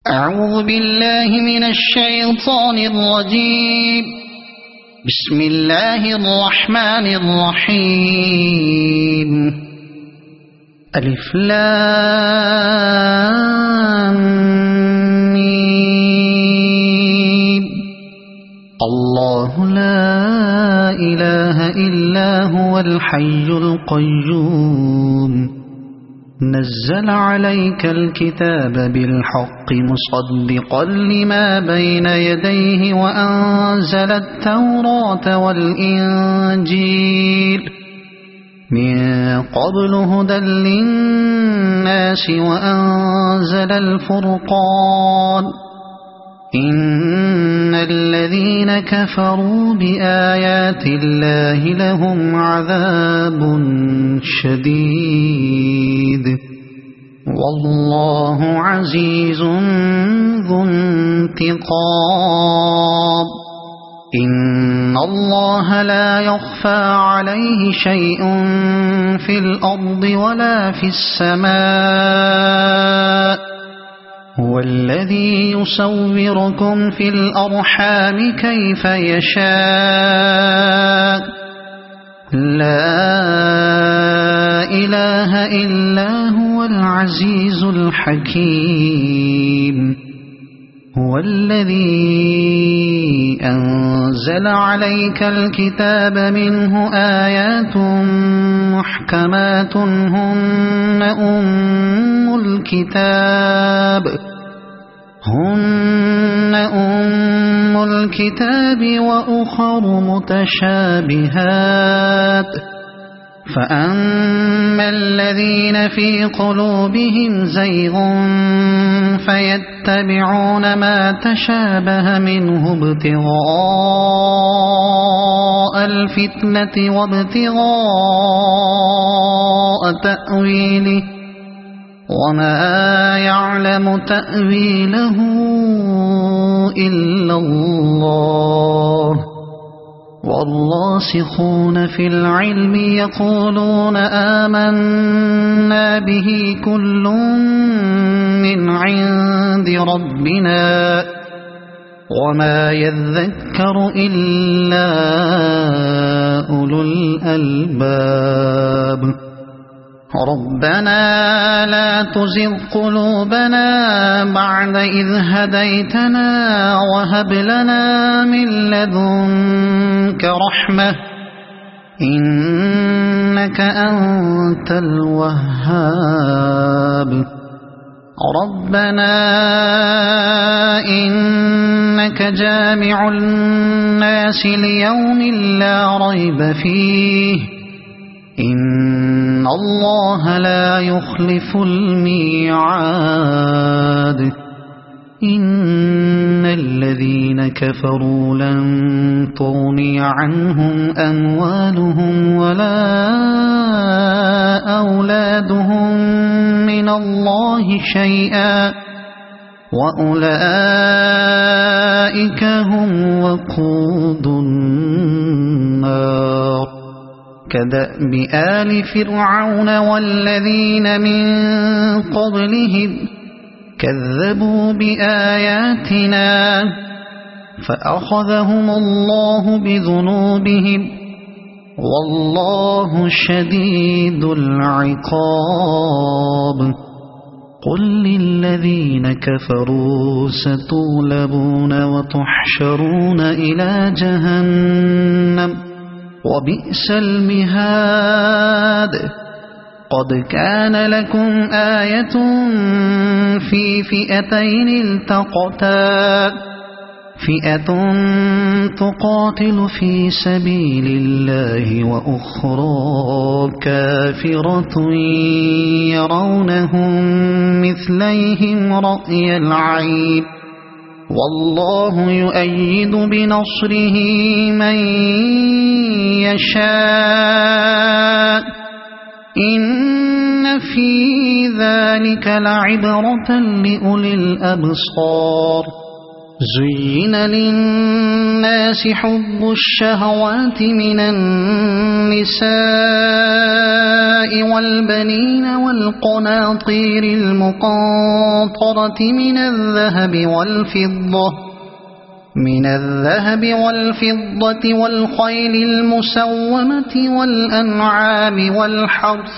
أعوذ بالله من الشيطان الرجيم. بسم الله الرحمن الرحيم. ألف لام ميم. الله لا إله إلا هو الحي القيوم. نزل عليك الكتاب بالحق مصدقا لما بين يديه وأنزل التوراة والإنجيل من قبل هدى للناس وأنزل الفرقان. إن الذين كفروا بآيات الله لهم عذاب شديد والله عزيز ذو انتقام. إن الله لا يخفى عليه شيء في الأرض ولا في السماء. هو الذي يصوركم في الأرحام كيف يشاء. لا إله إلا هو العزيز الحكيم. هو الذي أنزل عليك الكتاب منه آيات محكمات هن أم الكتاب وأخر متشابهات. فأما الذين في قلوبهم زيغ فيتبعون ما تشابه منه ابتغاء الفتنة وابتغاء تأويله وما يعلم تأويله إلا الله. والراسخون في العلم يقولون آمنا به كل من عند ربنا وما يذكر إلا أولو الألباب. ربنا لا تزغ قلوبنا بعد إذ هديتنا وهب لنا من لدنك رحمة إنك أنت الوهاب. ربنا إنك جامع الناس ليوم لا ريب فيه إن الله لا يخلف الميعاد. إن الذين كفروا لن تغني عنهم أموالهم ولا أولادهم من الله شيئا وأولئك هم وقود النار. كدأب آل فرعون والذين من قبلهم كذبوا بآياتنا فأخذهم الله بذنوبهم والله شديد العقاب. قل للذين كفروا ستغلبون وتحشرون إلى جهنم وبئس المهاد. قد كان لكم آية في فئتين التقتا فئة تقاتل في سبيل الله وأخرى كافرة يرونهم مثليهم رأي العين والله يؤيد بنصره من يشاء. إن في ذلك لعبرة لأولي الأبصار. زين للناس حب الشهوات من النساء والبنين والقناطير المقنطرة من الذهب والفضة والخيل المسومة والأنعام والحرث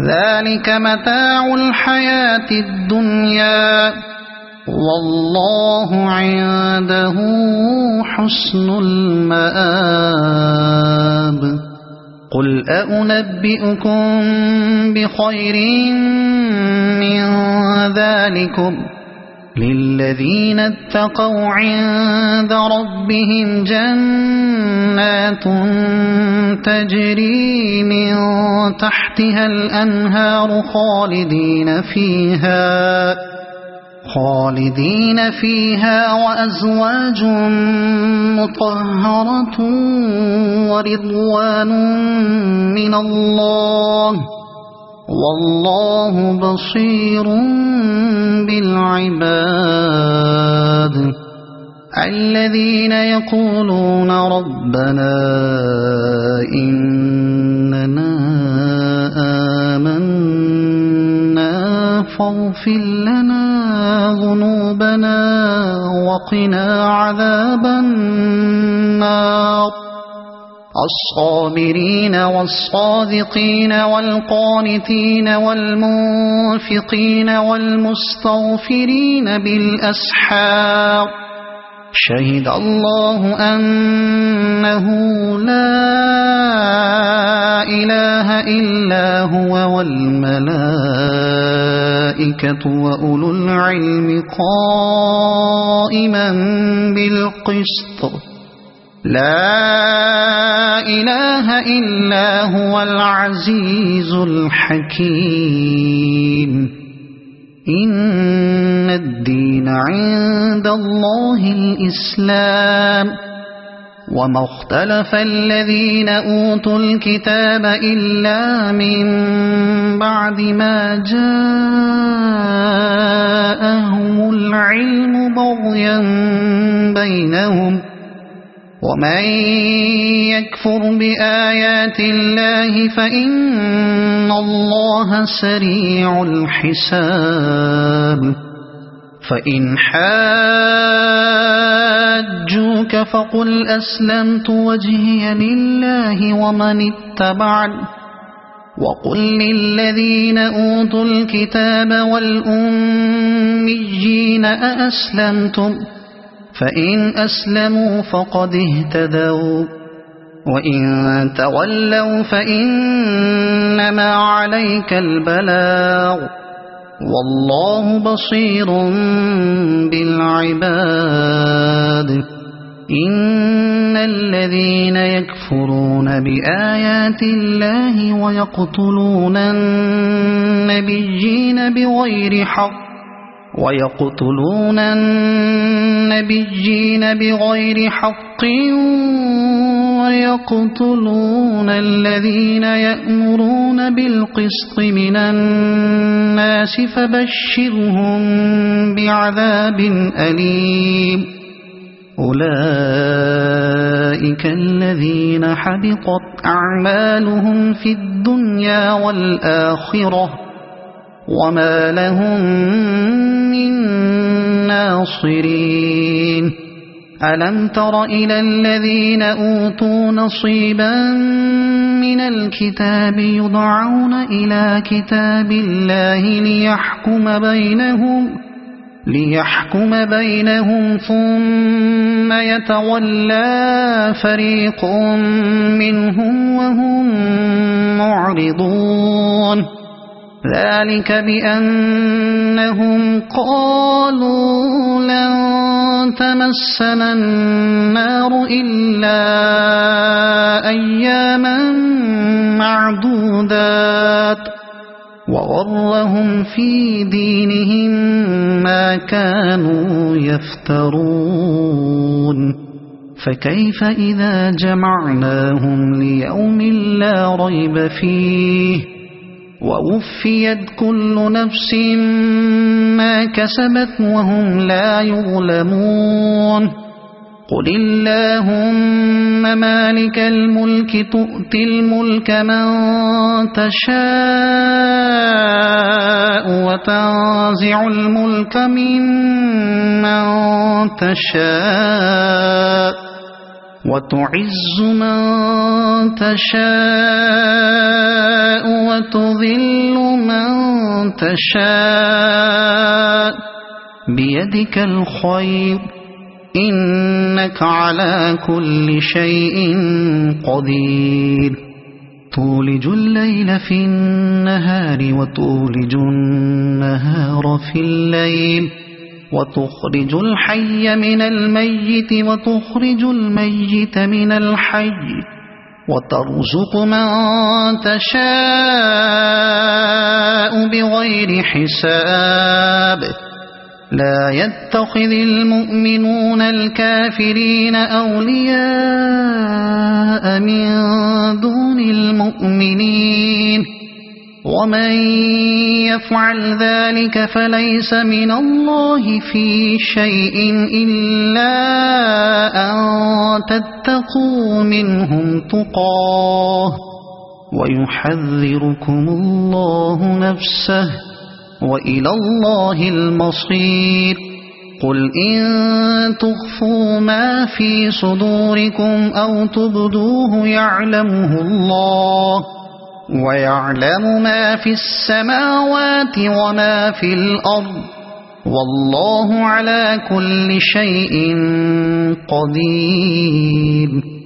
ذلك متاع الحياة الدنيا والله عنده حسن المآب قل أنبئكم بخير من ذلكم للذين اتقوا عند ربهم جنات تجري من تحتها الأنهار خالدين فيها وأزواج مطهرة ورضوان من الله والله بصير بالعباد الذين يقولون ربنا إننا آمنا فاغفر لنا ذنوبنا وقنا عذاب النار الصابرين والصادقين والقانتين والمنفقين والمستغفرين بالأسحار شهد الله أنه لا إله إلا هو والملائكة وأولو العلم قائما بالقسط لا إله إلا هو العزيز الحكيم إن الدين عند الله الإسلام وما اختلف الذين أوتوا الكتاب إلا من بعد ما جاءهم العلم بغيا بينهم ومن يكفر بآيات الله فإن الله سريع الحساب فإن حاجوك فقل أسلمت وجهي لله ومن اتبعني وقل للذين أوتوا الكتاب والأميين أأسلمتم فإن أسلموا فقد اهتدوا وإن تولوا فإنما عليك البلاغ والله بصير بالعباد إن الذين يكفرون بآيات الله ويقتلون النبيين بغير حق ويقتلون الذين يأمرون بالقسط من الناس فبشرهم بعذاب أليم أولئك الذين حبطت أعمالهم في الدنيا والآخرة وما لهم من ناصرين ألم تر إلى الذين أوتوا نصيبا من الكتاب يدعون إلى كتاب الله ليحكم بينهم ثم يتولى فريق منهم وهم معرضون ذلك بأنهم قالوا لن تمسنا النار إلا أياما معدودات وغرهم في دينهم ما كانوا يفترون فكيف إذا جمعناهم ليوم لا ريب فيه ووفيت كل نفس ما كسبت وهم لا يظلمون قل اللهم مالك الملك تؤتي الملك من تشاء وتنزع الملك ممن تشاء وتعز من تشاء وتذل من تشاء بيدك الخير إنك على كل شيء قدير تولج الليل في النهار وتولج النهار في الليل وتخرج الحي من الميت وتخرج الميت من الحي وترزق من تشاء بغير حساب لا يتخذ المؤمنون الكافرين أولياء من دون المؤمنين ومن يفعل ذلك فليس من الله في شيء إلا أن تتقوا منهم تقاه ويحذركم الله نفسه وإلى الله المصير قل إن تخفوا ما في صدوركم أو تبدوه يعلمه الله ويعلم ما في السماوات وما في الأرض والله على كل شيء قدير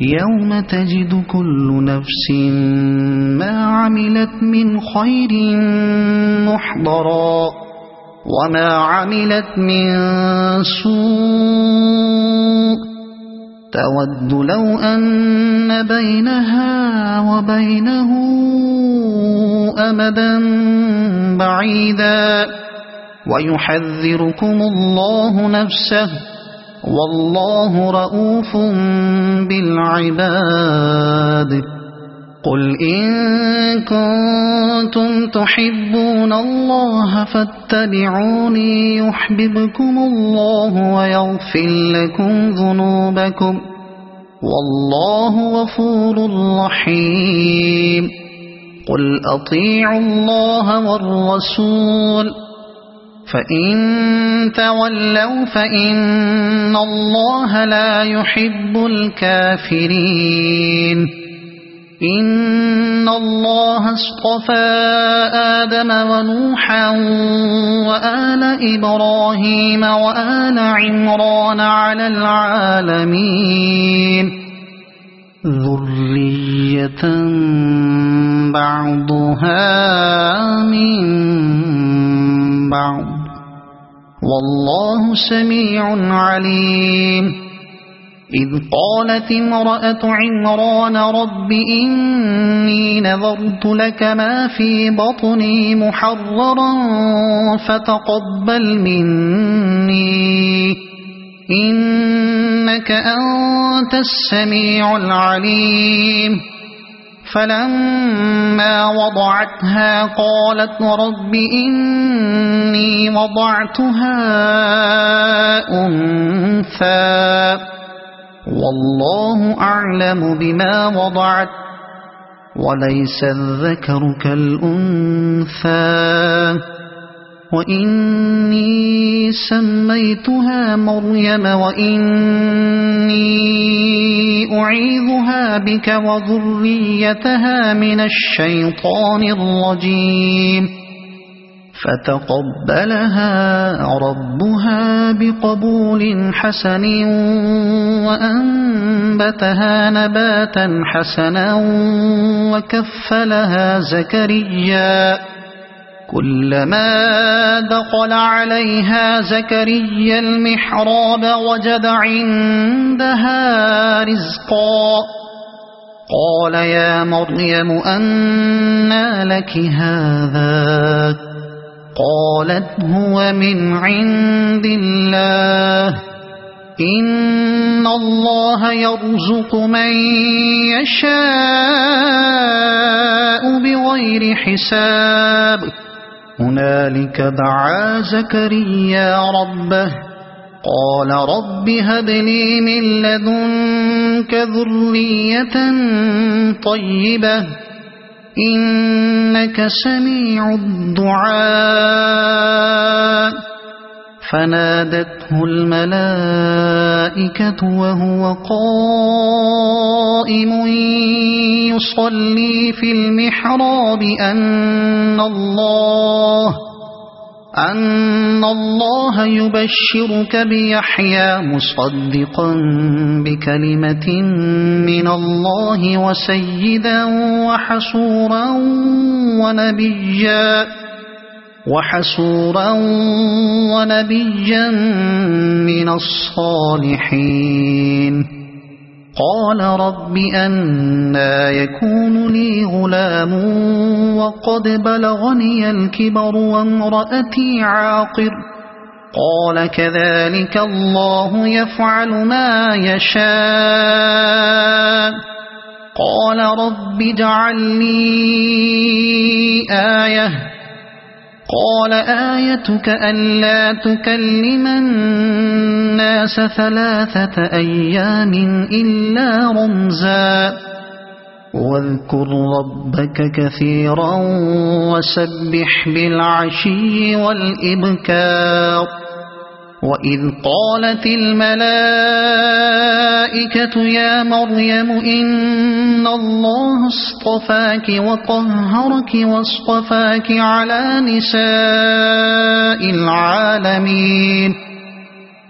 يوم تجد كل نفس ما عملت من خير محضرا وما عملت من سوء تود لو أن بينها وبينه أمدا بعيدا ويحذركم الله نفسه والله رؤوف بالعباد قل إن كنتم تحبون الله فاتبعوني يحببكم الله ويغفر لكم ذنوبكم والله غفور رحيم قل أطيعوا الله والرسول فإن تولوا فإن الله لا يحب الكافرين إن الله اصطفى آدم ونوحا وآل إبراهيم وآل عمران على العالمين ذرية بعضها من بعض والله سميع عليم إذ قالت امرأة عمران رب إني نذرت لك ما في بطني محررا فتقبل مني إنك أنت السميع العليم فلما وضعتها قالت رب إني وضعتها أنثى والله أعلم بما وضعت وليس الذكر كالأنثى وإني سميتها مريم وإني أعيذها بك وذريتها من الشيطان الرجيم فتقبلها ربها بقبول حسن وأنبتها نباتا حسنا وكفلها زكريا كلما دخل عليها زكريا المحراب وجد عندها رزقا قال يا مريم أنى لك هذا قالت هو من عند الله إن إن الله يرزق من يشاء بغير حساب هنالك دعا زكريا ربه قال رب هب لي من لدنك ذرية طيبة إنك سميع الدعاء فنادته الملائكة وهو قائم يصلي في المحراب أن الله يبشرك بيحيى مصدقا بكلمة من الله وسيدا وحسورا ونبيا من الصالحين قال رب أنى يكون لي غلام وقد بلغني الكبر وامرأتي عاقر قال كذلك الله يفعل ما يشاء قال رب اجعل لي آية قال آيتك ألا تكلم الناس 3 أيام إلا رمزا واذكر ربك كثيرا وسبح بالعشي والإبكار وإذ قالت الملائكة يا مريم إن الله اصطفاك وطهرك واصطفاك على نساء العالمين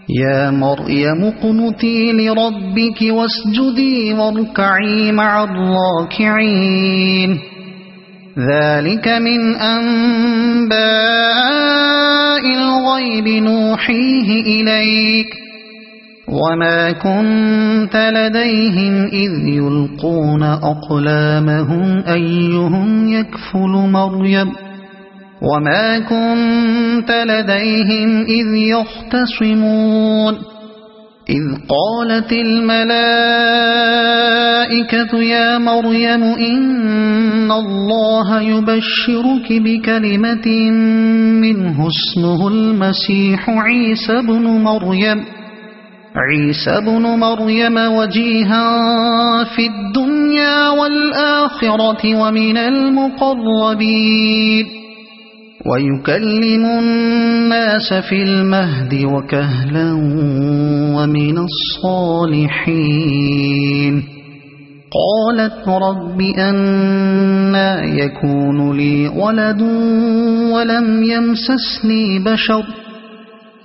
يا مريم اقنتي لربك واسجدي واركعي مع الراكعين ذلك من أنباء الغيب نوحيه إليك وما كنت لديهم إذ يلقون أقلامهم أيهم يكفل مريم وما كنت لديهم إذ يختصمون إذ قالت الملائكة يا مريم إن الله يبشرك بكلمة منه اسمه المسيح عيسى بن مريم وجيها في الدنيا والآخرة ومن المقربين ويكلم الناس في المهد وكهلا ومن الصالحين قالت رب أنى يكون لي ولد ولم يمسسني بشر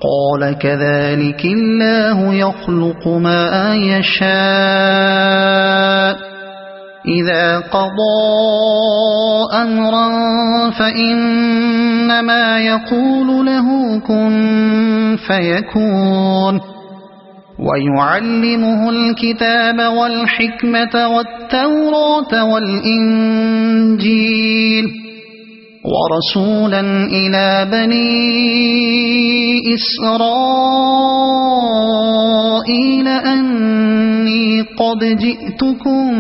قال كذلك الله يخلق ما يشاء إذا قضى أمرا فإنما يقول له كن فيكون ويعلمه الكتاب والحكمة والتوراة والإنجيل ورسولا إلى بني إسرائيل أني قد جئتكم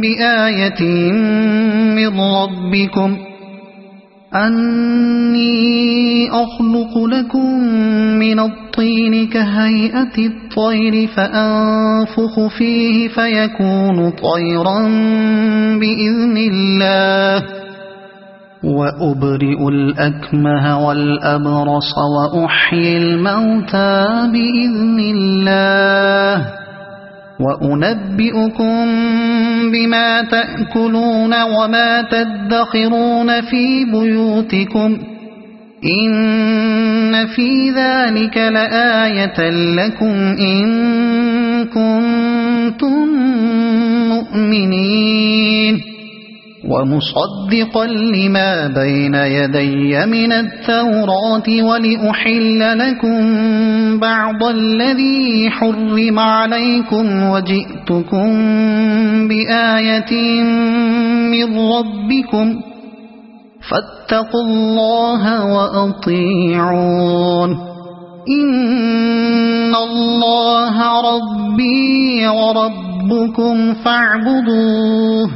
بآية من ربكم أني أخلق لكم من الطين كهيئة الطير فأنفخ فيه فيكون طيرا بإذن الله وأبرئ الأكمه والأبرص وأحيي الموتى بإذن الله وأنبئكم بما تأكلون وما تدخرون في بيوتكم إن في ذلك لآية لكم إن كنتم مؤمنين ومصدقا لما بين يدي من التوراة ولأحل لكم بعض الذي حرم عليكم وجئتكم بآية من ربكم فاتقوا الله وأطيعون إن إن الله ربي وربكم فاعبدوه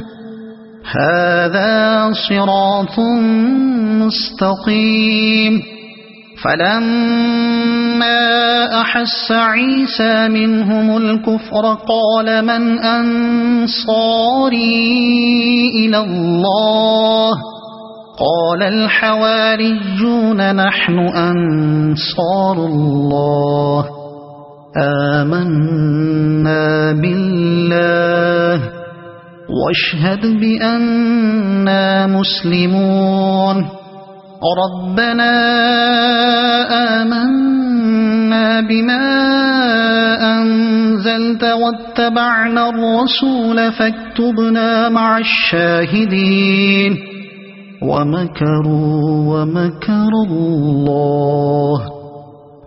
هذا صراط مستقيم فلما أحس عيسى منهم الكفر قال من أنصاري إلى الله قال الحواريون نحن أنصار الله آمنا بالله واشهد بأننا مسلمون ربنا آمنا بما أنزلت واتبعنا الرسول فاكتبنا مع الشاهدين ومكروا ومكر الله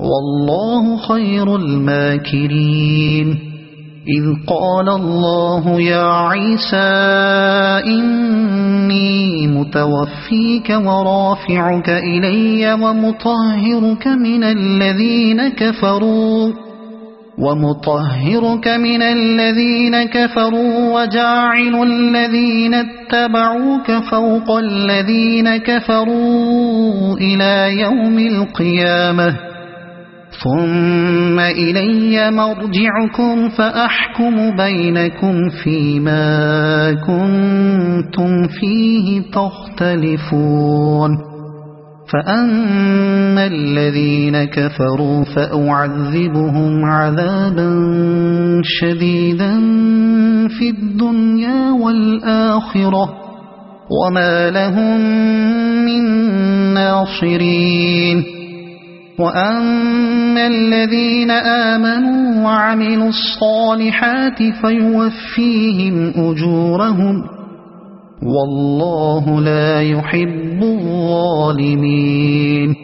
والله خير الماكرين إذ قال الله يا عيسى إني متوفيك ورافعك إلي ومطهرك من الذين كفروا وجاعل الذين اتبعوك فوق الذين كفروا إلى يوم القيامة ثم إلي مرجعكم فأحكم بينكم فيما كنتم فيه تختلفون فأما الذين كفروا فأعذبهم عذابا شديدا في الدنيا والآخرة وما لهم من ناصرين وأما الذين آمنوا وعملوا الصالحات فيوفيهم أجورهم والله لا يحب الظالمين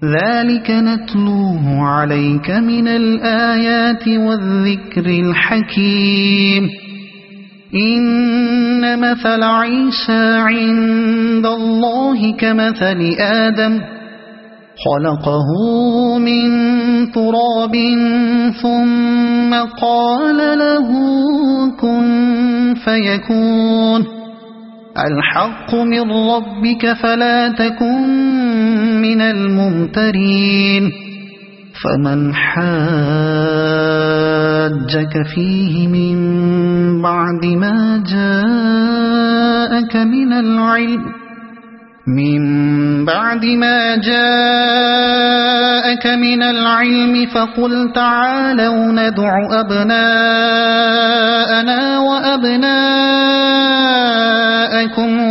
ذلك نتلوه عليك من الآيات والذكر الحكيم إن مثل عيسى عند الله كمثل آدم خلقه من تراب ثم قال له كن فيكون الحق من ربك فلا تكن من الممترين فمن حاجك فيه من بعد ما جاءك من العلم فقل تعالوا ندع أبناءنا وأبناءكم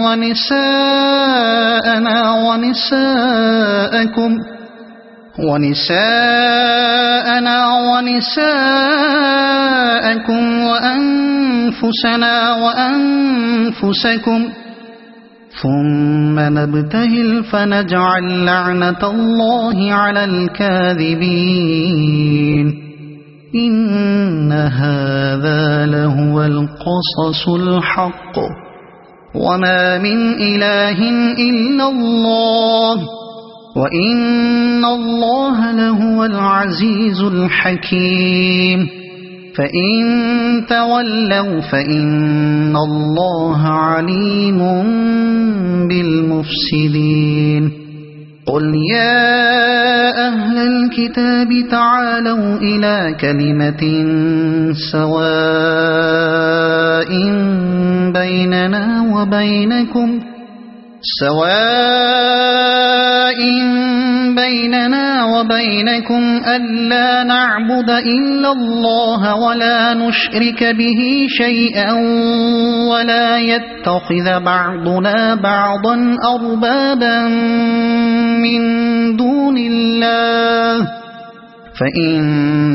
ونساءنا ونساءكم وأنفسنا وأنفسكم ثم نبتهل فنجعل لعنة الله على الكاذبين إن هذا لهو القصص الحق وما من إله إلا الله وإن الله لهو العزيز الحكيم فإن تولوا فإن الله عليم بالمفسدين قل يا أهل الكتاب تعالوا إلى كلمة سواء بيننا وبينكم ألا نعبد إلا الله ولا نشرك به شيئا ولا يتخذ بعضنا بعضا أربابا من دون الله فإن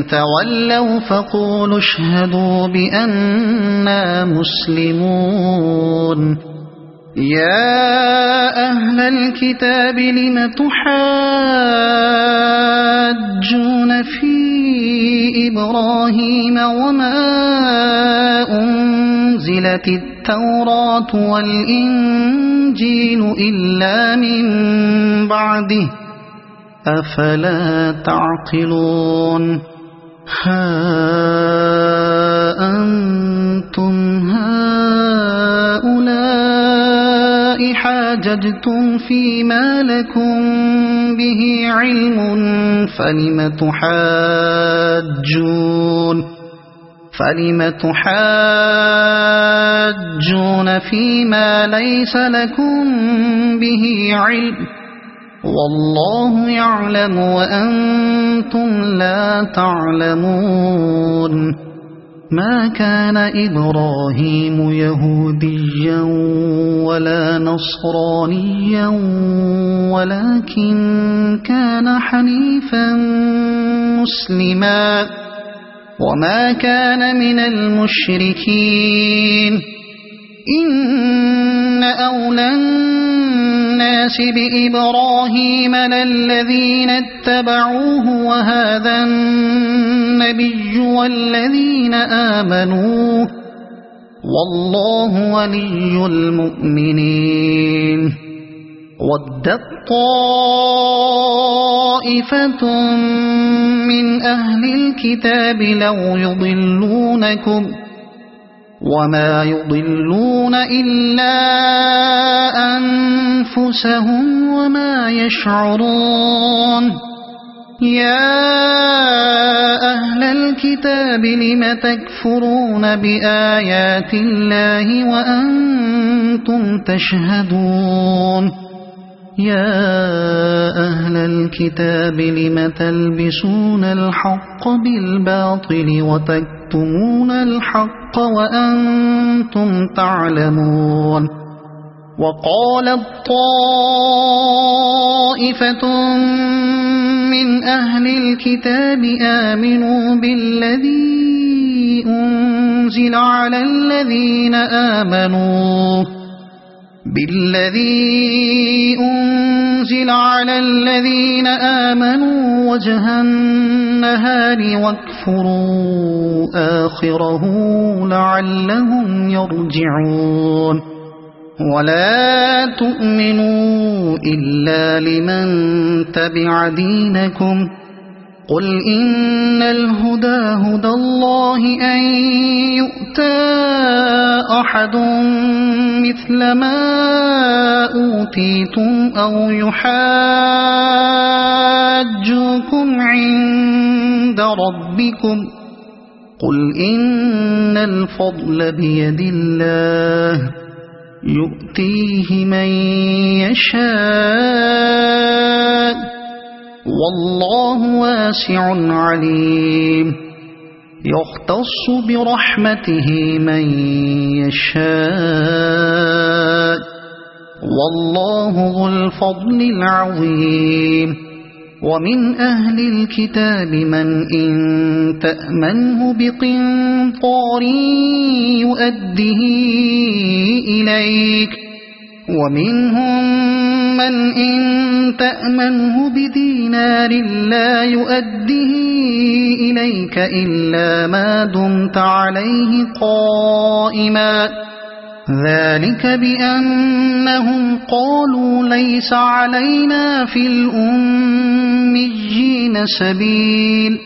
تولوا فقولوا اشهدوا بأننا مسلمون يا أهل الكتاب لم تحاجون في إبراهيم وما أنزلت التوراة والإنجيل إلا من بعده أفلا تعقلون ها أنتم هؤلاء حاججتم فيما لكم به علم فلم تحاجون فيما ليس لكم به علم والله يعلم وأنتم لا تعلمون ما كان إبراهيم يهوديا ولا نصرانيا ولكن كان حنيفا مسلما وما كان من المشركين إن أولى الناس بإبراهيم للذين اتبعوه وهذا النبي والذين آمنوا والله ولي المؤمنين ودت طائفة من أهل الكتاب لو يضلونكم وما يضلون إلا أنفسهم وما يشعرون يا أهل الكتاب لم تكفرون بآيات الله وأنتم تشهدون يا أهل الكتاب لم تلبسون الحق بالباطل وتكتمون الحق وأنتم تعلمون وقالت طائفة من أهل الكتاب آمنوا بالذي أنزل على الذين آمنوا وجه النهار واكفروا آخره لعلهم يرجعون ولا تؤمنوا إلا لمن تبع دينكم قل إن الهدى هدى الله أن يؤتى أحد مثل ما أوتيتم أو يحاجوكم عند ربكم قل إن الفضل بيد الله يؤتيه من يشاء والله واسع عليم يختص برحمته من يشاء والله ذو الفضل العظيم ومن أهل الكتاب من إن تأمنه بقنطار يؤده إليك ومنهم من إن تأمنه بدينار لا يؤده إليك إلا ما دمت عليه قائما ذلك بأنهم قالوا ليس علينا في الأميين سبيل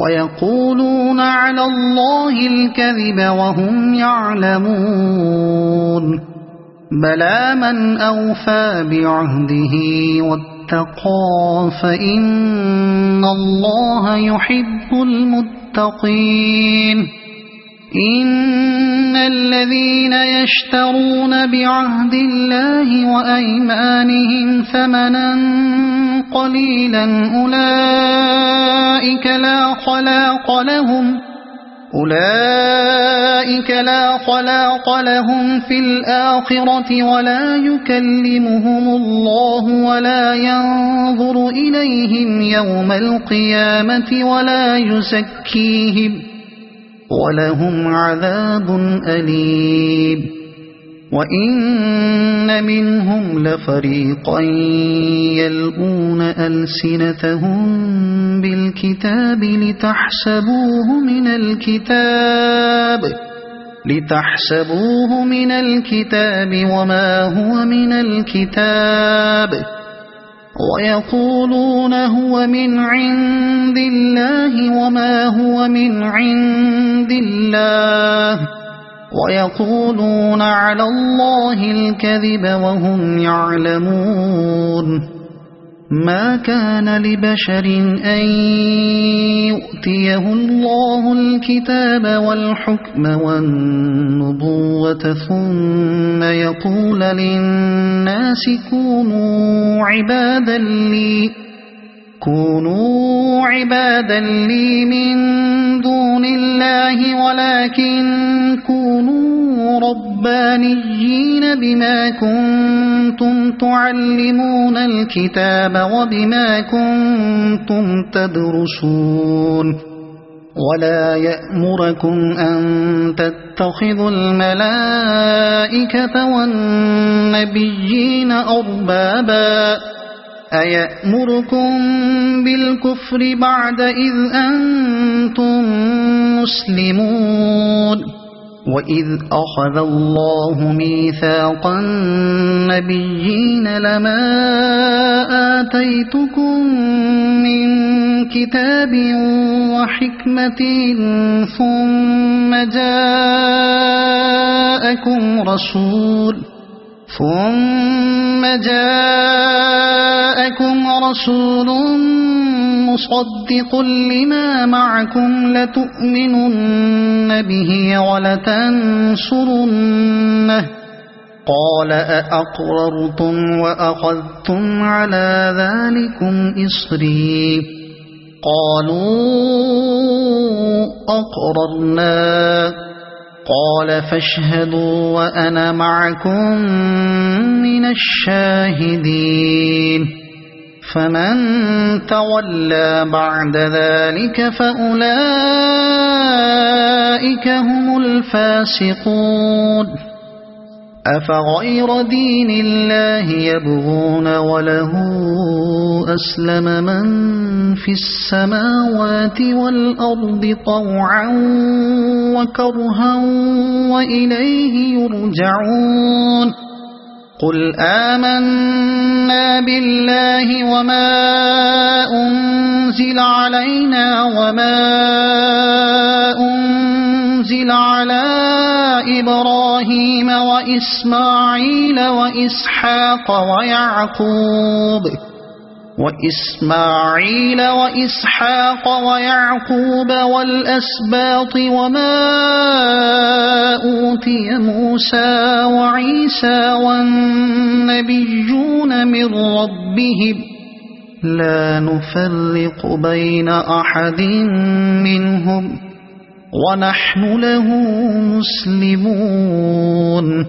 ويقولون على الله الكذب وهم يعلمون بلى من أوفى بعهده واتقى فإن الله يحب المتقين إن الذين يشترون بعهد الله وأيمانهم ثمنا قليلا أولئك لا خلاق لهم في الآخرة ولا يكلمهم الله ولا ينظر إليهم يوم القيامة ولا يزكيهم ولهم عذاب أليم وإن منهم لفريقا يلؤون ألسنتهم بالكتاب لتحسبوه من الكتاب وما هو من الكتاب ويقولون هو من عند الله وما هو من عند الله ويقولون على الله الكذب وهم يعلمون ما كان لبشر أن يؤتيه الله الكتاب والحكم والنبوة ثم يقول للناس كونوا عبادا لي من دون الله ولكن كونوا ربانيين بما كنتم تعلمون الكتاب وبما كنتم تدرسون ولا يأمركم أن تتخذوا الملائكة والنبيين أربابا أيأمركم بالكفر بعد إذ أنتم مسلمون وإذ أخذ الله ميثاق النبيين لما آتيتكم من كتاب وحكمة ثم جاءكم رسول مصدق لما معكم لتؤمنن به ولتنصرنه قال أأقررتم وأخذتم على ذلكم إصري قالوا أقررنا قال فاشهدوا وأنا معكم من الشاهدين فمن تولى بعد ذلك فأولئك هم الفاسقون أفغير دين الله يبغون وله أسلم من في السماوات والأرض طوعا وكرها وإليه يرجعون قل آمنا بالله وما أنزل علينا وما أنزل على إبراهيم وإسماعيل وإسحاق ويعقوب والأسباط وما أوتي موسى وعيسى والنبيون من ربهم لا نفرق بين أحد منهم ونحن له مسلمون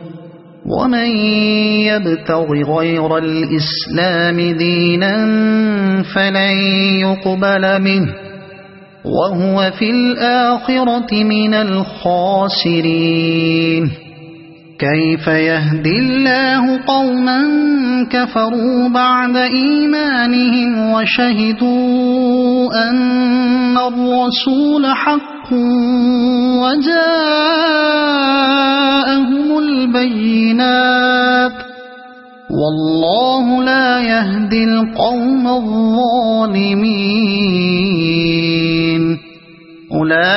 ومن يبتغ غير الإسلام دينا فلن يقبل منه وهو في الآخرة من الخاسرين كيف يهدي الله قوما كفروا بعد إيمانهم وشهدوا أن الرسول حق وجاءهم البينات والله لا يهدي القوم الظالمين أولئك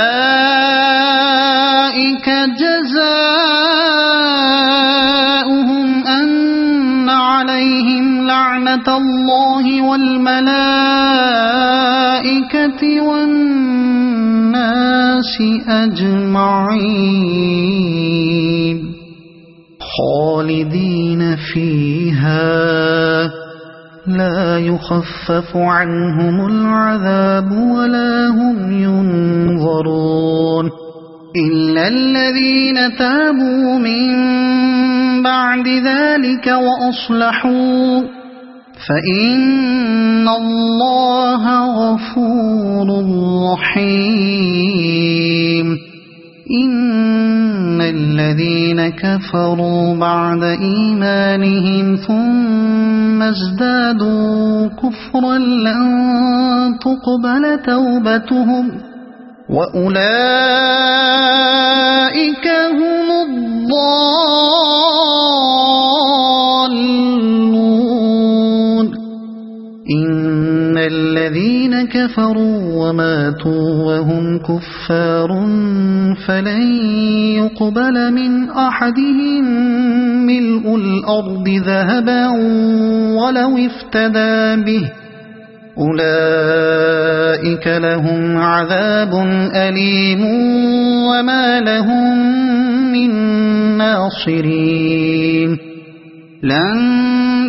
جزاؤهم أن عليهم لعنة الله والملائكة والناس أجمعين خالدين فيها لا يخفف عنهم العذاب ولا هم ينظرون إلا الذين تابوا من بعد ذلك وأصلحوا فإن الله غفور رحيم إن الذين كفروا بعد إيمانهم ثم ازدادوا كفرا لن تقبل توبتهم وأولئك هم الضالون كفروا وماتوا وهم كفار فلن يقبل من أحدهم ملء الأرض ذهبا ولو افتدى به أولئك لهم عذاب أليم وما لهم من ناصرين لن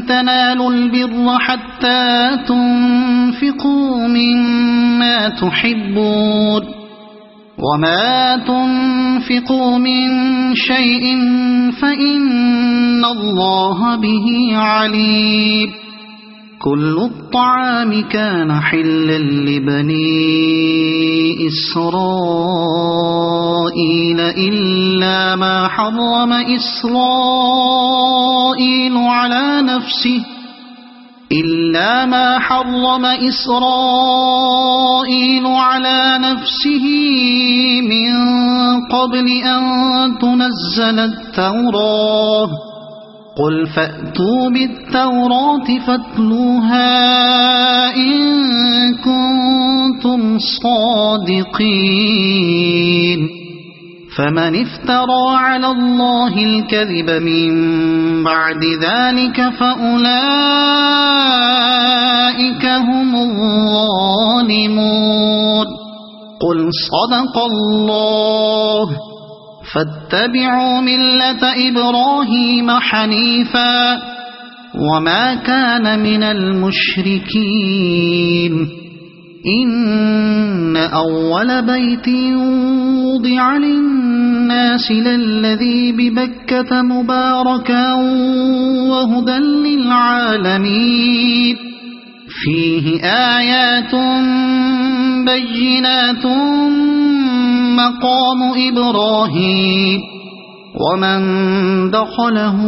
تنالوا البر حتى تنفقوا مما تحبون وما تنفقوا من شيء فإن الله به عليم كل الطعام كان حلا لبني إسرائيل إلا ما حرم إسرائيل على نفسه من قبل أن تنزل التوراة قل فأتوا بالتوراة فاتلوها إن كنتم صادقين فمن افترى على الله الكذب من بعد ذلك فأولئك هم الظالمون قل صدق الله فاتبعوا ملة إبراهيم حنيفا وما كان من المشركين إن أول بيت وضع للناس للذي ببكة مباركا وهدى للعالمين فيه آيات بينات مقام إبراهيم ومن دخله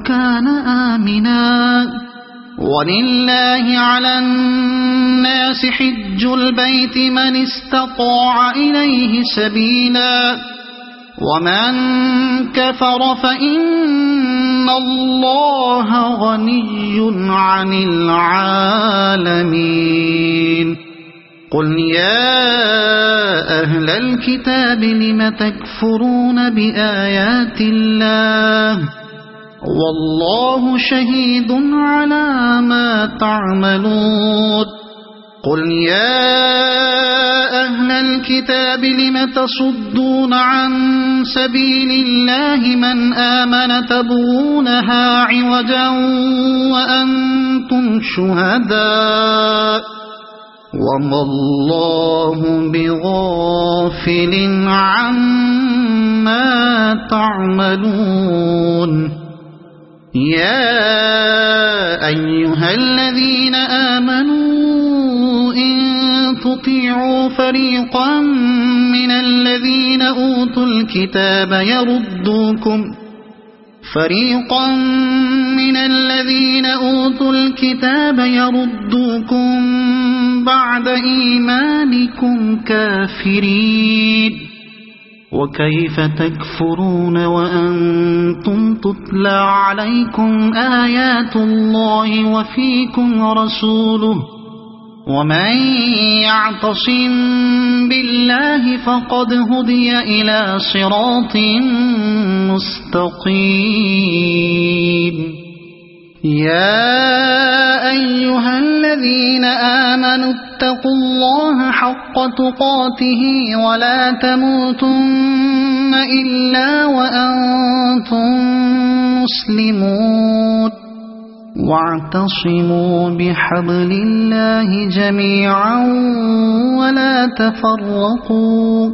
كان آمنا ولله على الناس حج البيت من استطاع إليه سبيلا ومن كفر فإن الله غني عن العالمين قل يا أهل الكتاب لم تكفرون بآيات الله والله شهيد على ما تعملون قل يا أهل الكتاب لم تصدون عن سبيل الله من آمن تبغونها عوجا وأنتم شهداء وما الله بغافل عما تعملون يا أيها الذين آمنوا إن تطيعوا فريقا من الذين أوتوا الكتاب يردوكم بعد إيمانكم كافرين وكيف تكفرون وأنتم تتلى عليكم آيات الله وفيكم رسوله ومن يعتصم بالله فقد هدي إلى صراط مستقيم يا أيها الذين آمنوا اتقوا الله حق تقاته ولا تموتن إلا وأنتم مسلمون واعتصموا بحبل الله جميعا ولا تفرقوا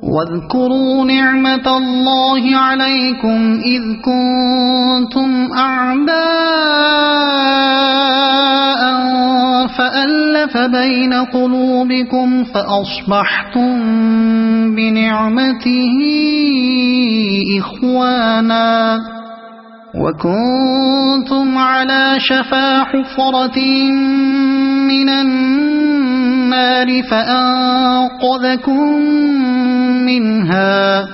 واذكروا نعمة الله عليكم إذ كنتم أعداء فألف بين قلوبكم فأصبحتم بنعمته إخوانا وكنتم على شفا حفرة من النار فأنقذكم منها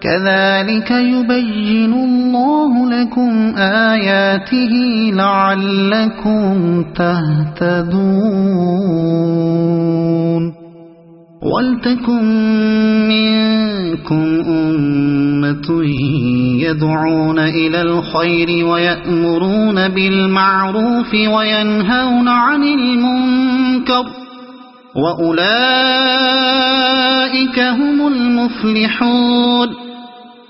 كذلك يبين الله لكم آياته لعلكم تهتدون ولتكن منكم أمة يدعون إلى الخير ويأمرون بالمعروف وينهون عن المنكر وأولئك هم المفلحون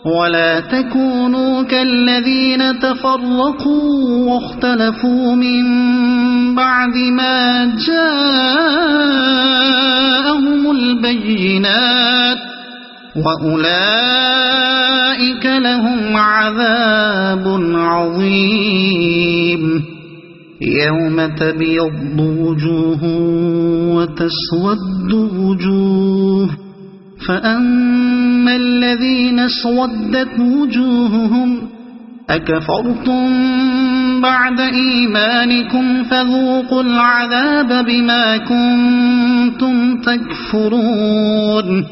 ولا تكونوا كالذين تفرقوا واختلفوا من بعد ما جاءهم البينات وأولئك لهم عذاب عظيم يوم تبيض وجوه وتسود وجوه فأما الذين اسودت وجوههم أكفرتم بعد إيمانكم فذوقوا العذاب بما كنتم تكفرون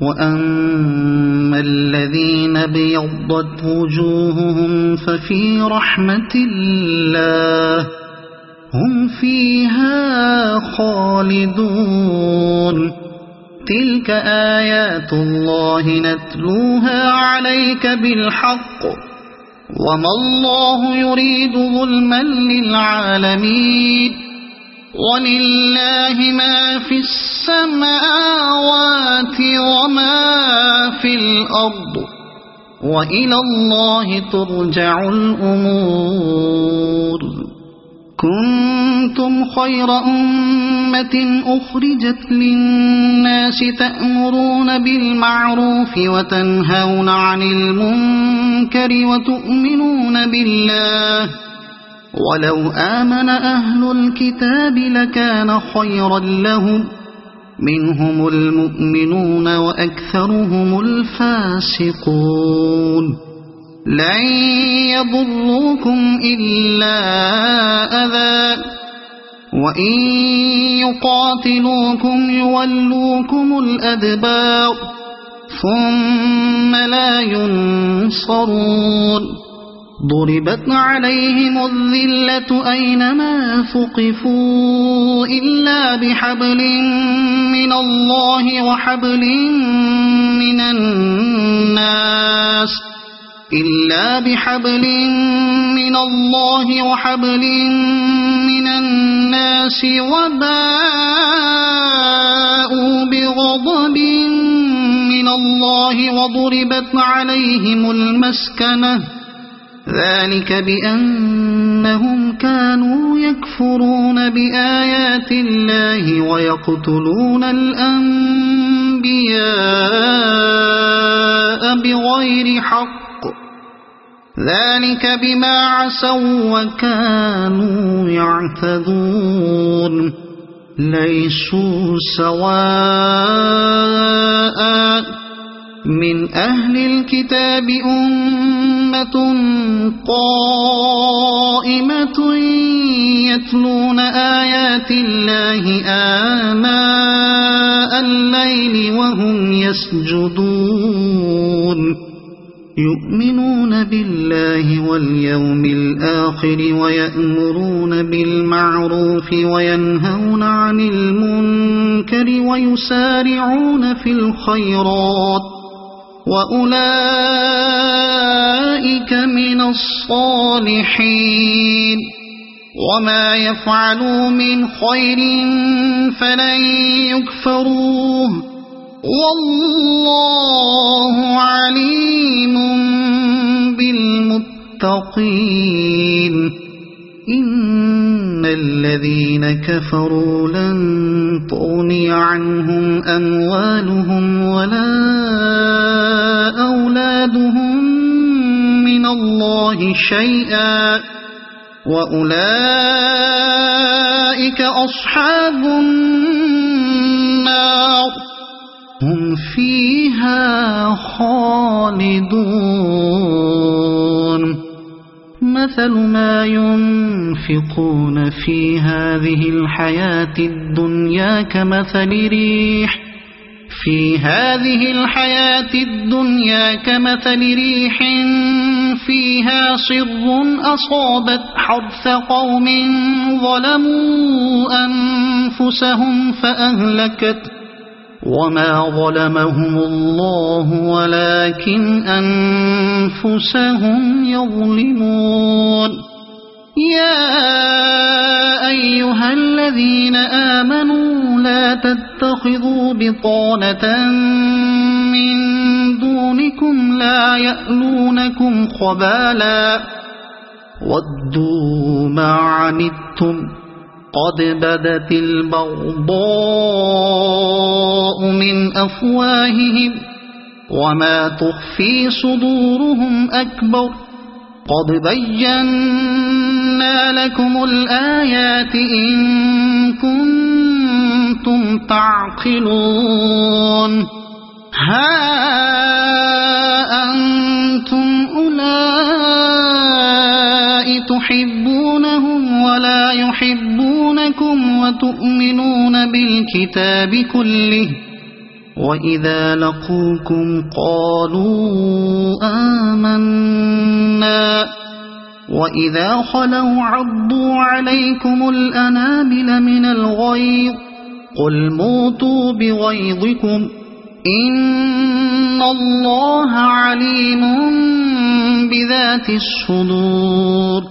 وأما الذين بيضت وجوههم ففي رحمة الله هم فيها خالدون تلك آيات الله نتلوها عليك بالحق وما الله يريد ظلما للعالمين ولله ما في السماوات وما في الأرض وإلى الله ترجع الأمور كنتم خير أمة أخرجت للناس تأمرون بالمعروف وتنهون عن المنكر وتؤمنون بالله ولو آمن أهل الكتاب لكان خيرا لهم منهم المؤمنون وأكثرهم الفاسقون لن يضروكم إلا أذى وإن يقاتلوكم يولوكم الأدبار ثم لا ينصرون ضربت عليهم الذلة أينما ثقفوا إلا بحبل من الله وحبل من الناس وباءوا بغضب من الله وضربت عليهم المسكنة ذلك بأنهم كانوا يكفرون بآيات الله ويقتلون الأنبياء بغير حق ذلك بما عصوا وكانوا يعتدون ليسوا سواء من أهل الكتاب أمة قائمة يتلون آيات الله آناء الليل وهم يسجدون يؤمنون بالله واليوم الآخر ويأمرون بالمعروف وينهون عن المنكر ويسارعون في الخيرات وأولئك من الصالحين وما يفعلوا من خير فلن يكفروه والله عليم بالمتقين إن الذين كفروا لن تغني عنهم أموالهم ولا أولادهم من الله شيئا وأولئك أصحاب النار هم فيها خالدون مثل ما ينفقون في هذه الحياة الدنيا كمثل ريح في هذه الحياة الدنيا كمثل ريح فيها صر أصابت حرث قوم ظلموا أنفسهم فأهلكت وما ظلمهم الله ولكن أنفسهم يظلمون يا أيها الذين آمنوا لا تتخذوا بطانة من دونكم لا يألونكم خبالا ودوا ما عنتم قد بدت البغضاء من أفواههم وما تخفي صدورهم أكبر قد بينا لكم الآيات إن كنتم تعقلون ها أنتم أولئك تحبونهم ولا يحبونكم وتؤمنون بالكتاب كله وإذا لقوكم قالوا آمنا وإذا خلوا عضوا عليكم الأنامل من الغيظ قل موتوا بغيظكم إن الله عليم بذات الصدور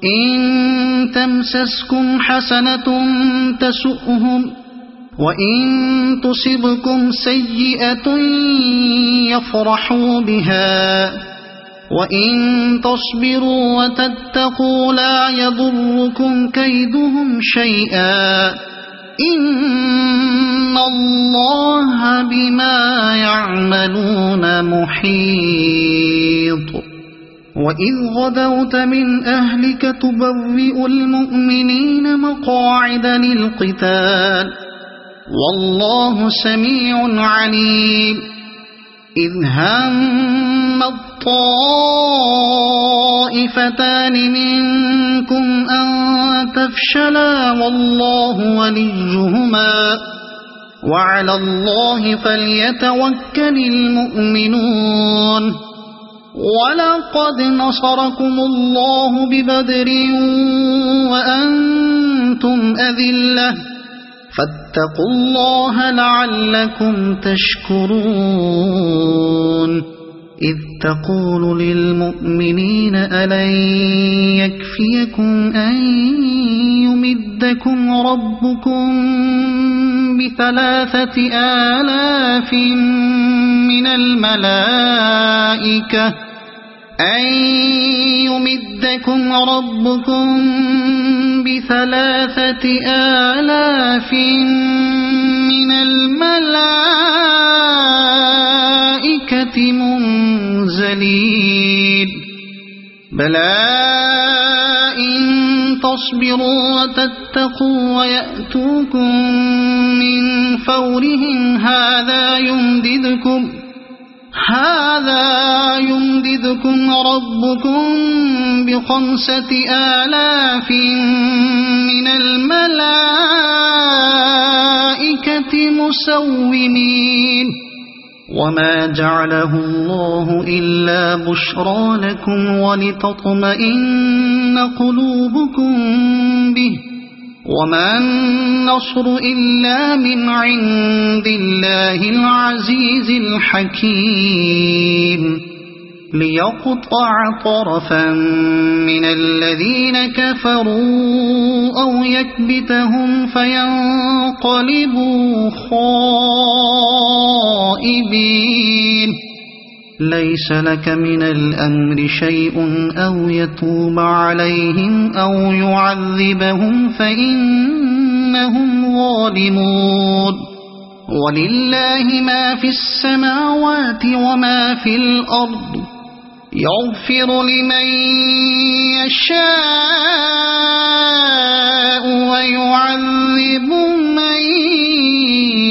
إن تمسسكم حسنة تسؤهم وإن تصبكم سيئة يفرحوا بها وإن تصبروا وتتقوا لا يضركم كيدهم شيئا إن الله بما يعملون محيط وإذ غدوت من أهلك تبوئ المؤمنين مقاعد للقتال والله سميع عليم إذ هم الطائفتان منكم أن تفشلا والله وليهما وعلى الله فليتوكل المؤمنون ولقد نصركم الله ببدر وأنتم أذلة فاتقوا الله لعلكم تشكرون إذ تقول للمؤمنين ألن يكفيكم أن يمدكم ربكم ب3,000 من الملائكة أن يمدكم ربكم ب3,000 من الملائكة منزلين بلى إن تصبروا وتتقوا ويأتوكم من فورهم هذا يمددكم ربكم ب5,000 من الملائكة مسومين وما جعله الله إلا بشرى لكم ولتطمئن قلوبكم به وما النصر إلا من عند الله العزيز الحكيم ليقطع طرفا من الذين كفروا أو يكبتهم فينقلبوا خائبين ليس لك من الأمر شيء أو يتوب عليهم أو يعذبهم فإنهم ظالمون ولله ما في السماوات وما في الأرض يغفر لمن يشاء ويعذب من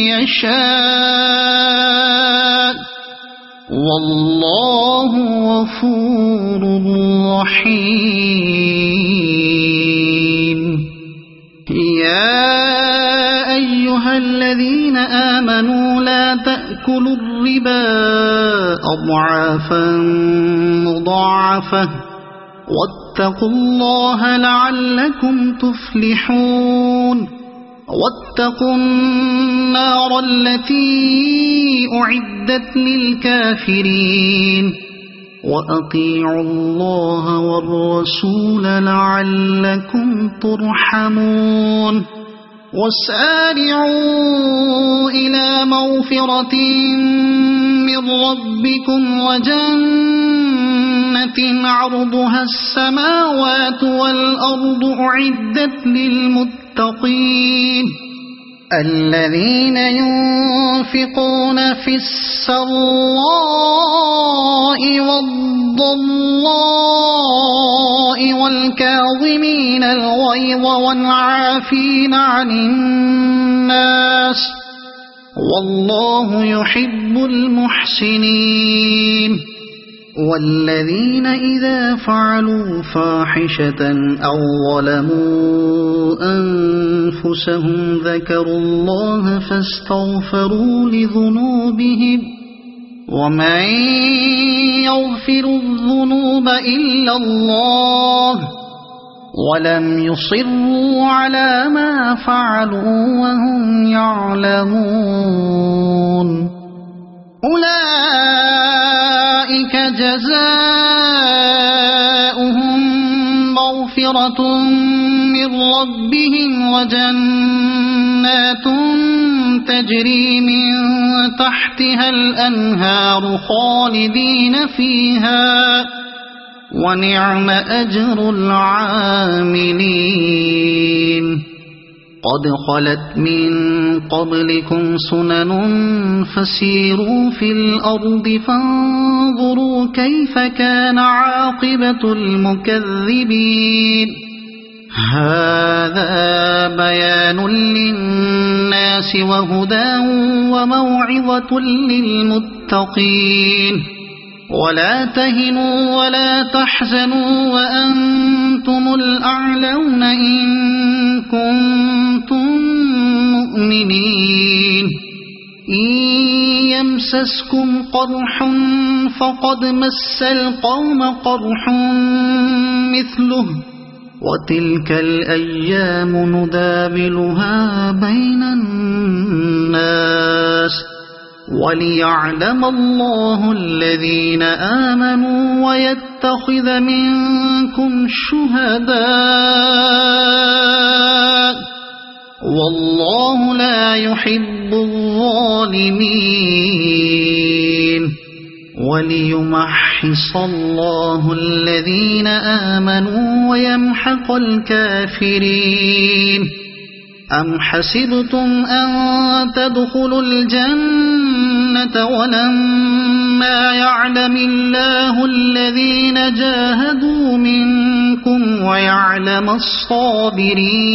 يشاء والله غفور رحيم يا أيها الذين آمنوا لا تأكلوا الربا أضعافا مضاعفة واتقوا الله لعلكم تفلحون واتقوا النار التي أعدت للكافرين وأطيعوا الله والرسول لعلكم ترحمون وسارعوا إلى مغفرة من ربكم وجنة عرضها السماوات والأرض أعدت للمتقين الذين ينفقون في السراء والضراء والكاظمين الغيظ والعافين عن الناس والله يحب المحسنين والذين إذا فعلوا فاحشة أو ظلموا أنفسهم ذكروا الله فاستغفروا لذنوبهم ومن يغفر الذنوب إلا الله ولم يصروا على ما فعلوا وهم يعلمون أولئك جزاؤهم مغفرة من ربهم وجنات تجري من تحتها الأنهار خالدين فيها ونعم أجر العاملين قد خلت من قبلكم سنن فسيروا في الأرض فانظروا كيف كان عاقبة المكذبين هذا بيان للناس وهدى وموعظة للمتقين ولا تهنوا ولا تحزنوا وأنتم الأعلون إن كنتم مؤمنين إن يمسسكم قرح فقد مس القوم قرح مثله وتلك الأيام نداولها بين الناس وليعلم الله الذين آمنوا ويتخذ منكم شهداء والله لا يحب الظالمين وليمحص الله الذين آمنوا ويمحق الكافرين أم حسبتم أن تدخلوا الجنة ولما يعلم الله الذين جاهدوا منكم ويعلم الصابرين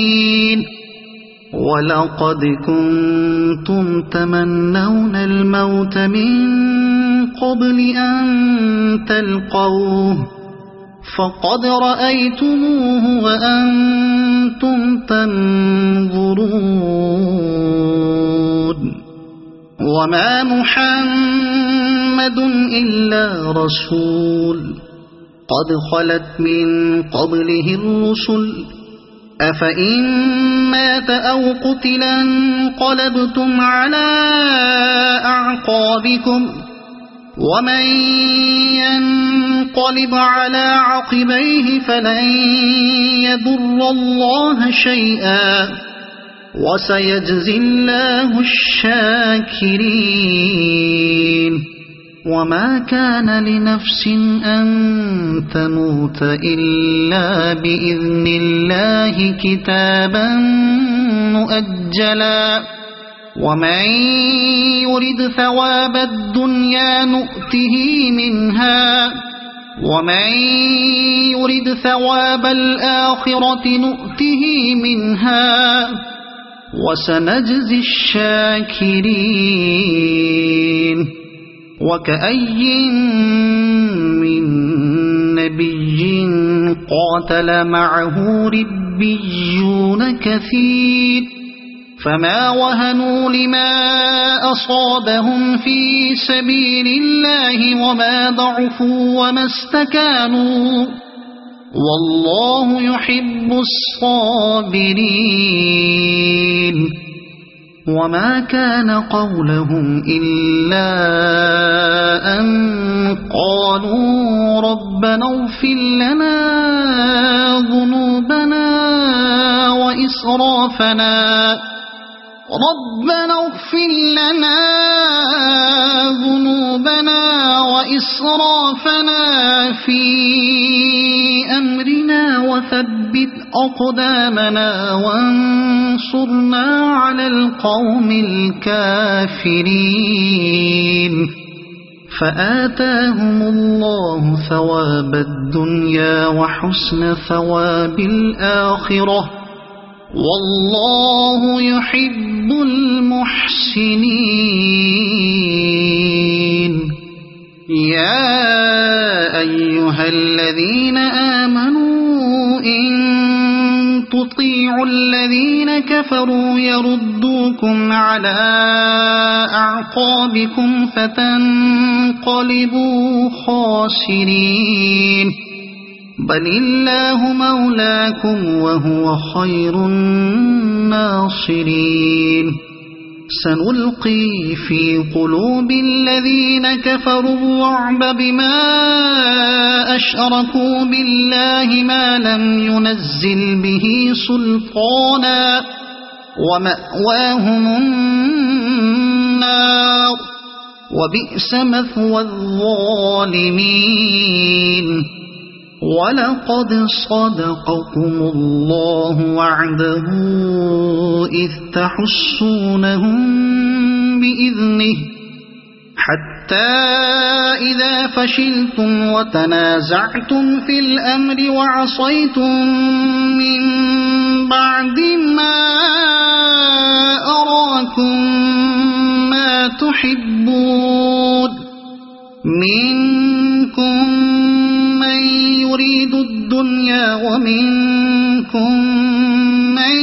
ولقد كنتم تمنون الموت من قبل أن تلقوه فقد رأيتموه وأنتم تنظرون وما محمد إلا رسول قد خلت من قبله الرسل أفإن مات أو قتلا انقلبتم على أعقابكم ومن ينقلب على عقبيه فلن يضر الله شيئا وسيجزي الله الشاكرين وما كان لنفس أن تموت إلا بإذن الله كتابا مؤجلا ومن يرد ثواب الدنيا نؤته منها ومن يرد ثواب الآخرة نؤته منها وسنجزي الشاكرين وكأي من نبي قاتل معه ربيون كثير فما وهنوا لما أصابهم في سبيل الله وما ضعفوا وما استكانوا والله يحب الصابرين وما كان قولهم إلا أن قالوا ربنا اغفر لنا ذنوبنا وإسرافنا في أمرنا وثبت أقدامنا وانصرنا على القوم الكافرين فآتاهم الله ثواب الدنيا وحسن ثواب الآخرة والله يحب المحسنين يا أيها الذين آمنوا إن تطيعوا الذين كفروا يردوكم على أعقابكم فتنقلبوا خاسرين بل الله مولاكم وهو خير الناصرين سنلقي في قلوب الذين كفروا الرعب بما أشركوا بالله ما لم ينزل به سلطانا ومأواهم النار وبئس مثوى الظالمين ولقد صدقكم الله وعده إذ تحسونهم بإذنه حتى إذا فشلتم وتنازعتم في الأمر وعصيتم من بعد ما أراكم ما تحبون منكم من يريد الدنيا ومنكم من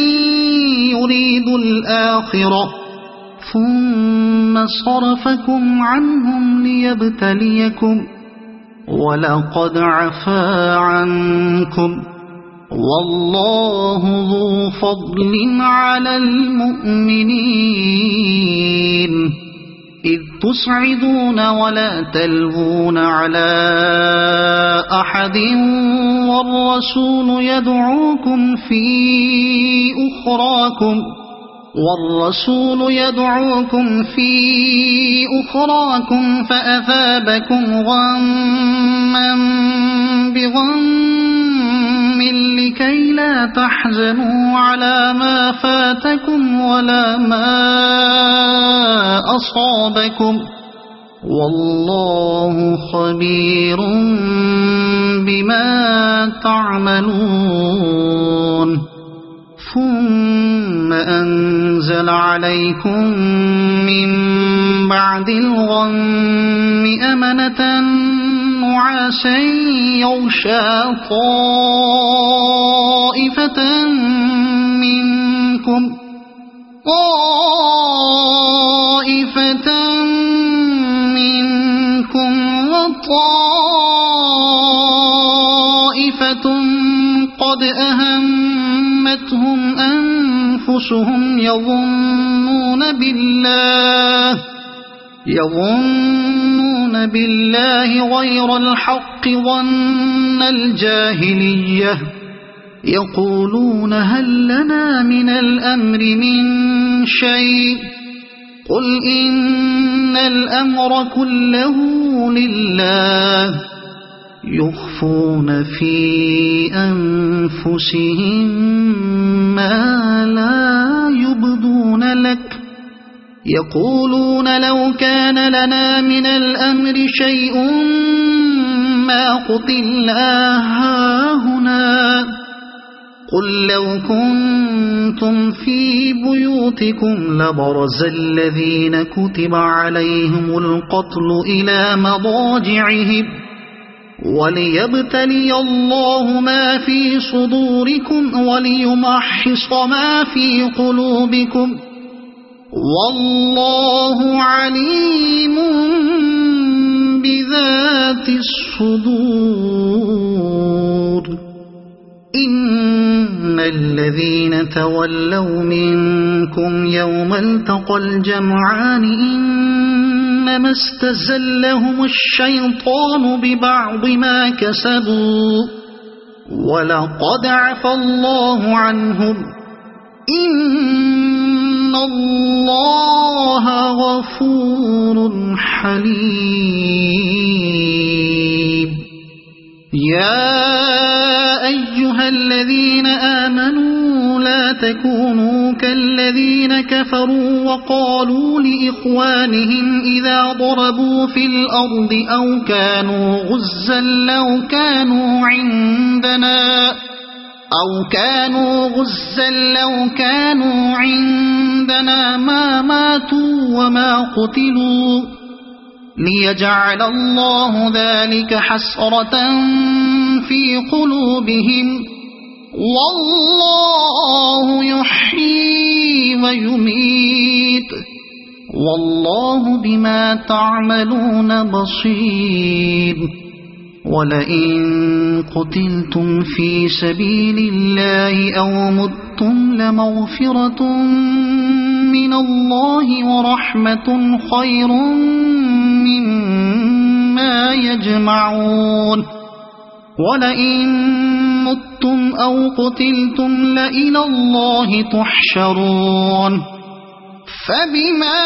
يريد الآخرة ثم صرفكم عنهم ليبتليكم ولقد عفا عنكم والله ذو فضل على المؤمنين إذ تصعدون ولا تلوون على أحد والرسول يدعوكم في أخراكم فأثابكم غما بغم لكي لا تحزنوا على ما فاتكم ولا ما أصابكم والله خبير بما تعملون ثم أنزل عليكم من بعد الغم أمنة نعاسا يغشى طائفة منكم وطائفة قد أهمتهم أنفسهم يظنون بالله غير الحق ظن الجاهلية يقولون هل لنا من الأمر من شيء قل إن الأمر كله لله يخفون في أنفسهم ما لا يبدون لك يقولون لو كان لنا من الأمر شيء ما قتلنا هاهنا قل لو كنتم في بيوتكم لبرز الذين كتب عليهم القتل إلى مضاجعهم وليبتلي الله ما في صدوركم وليمحص ما في قلوبكم والله عليم بذات الصدور إن الذين تولوا منكم يوم التقى الجمعان إنما استزلهم الشيطان ببعض ما كسبوا ولقد عفى الله عنهم إن الله غفور حليم يا أيها الذين آمنوا لا تكونوا كالذين كفروا وقالوا لإخوانهم إذا ضربوا في الأرض أو كانوا غزا لو كانوا عندنا ما ماتوا وما قتلوا ليجعل الله ذلك حسرة في قلوبهم والله يحيي ويميت والله بما تعملون بصير ولئن قتلتم في سبيل الله أو متم لمغفرة من الله ورحمة خير مما يجمعون ولئن متم أو قتلتم لإلى الله تحشرون فبما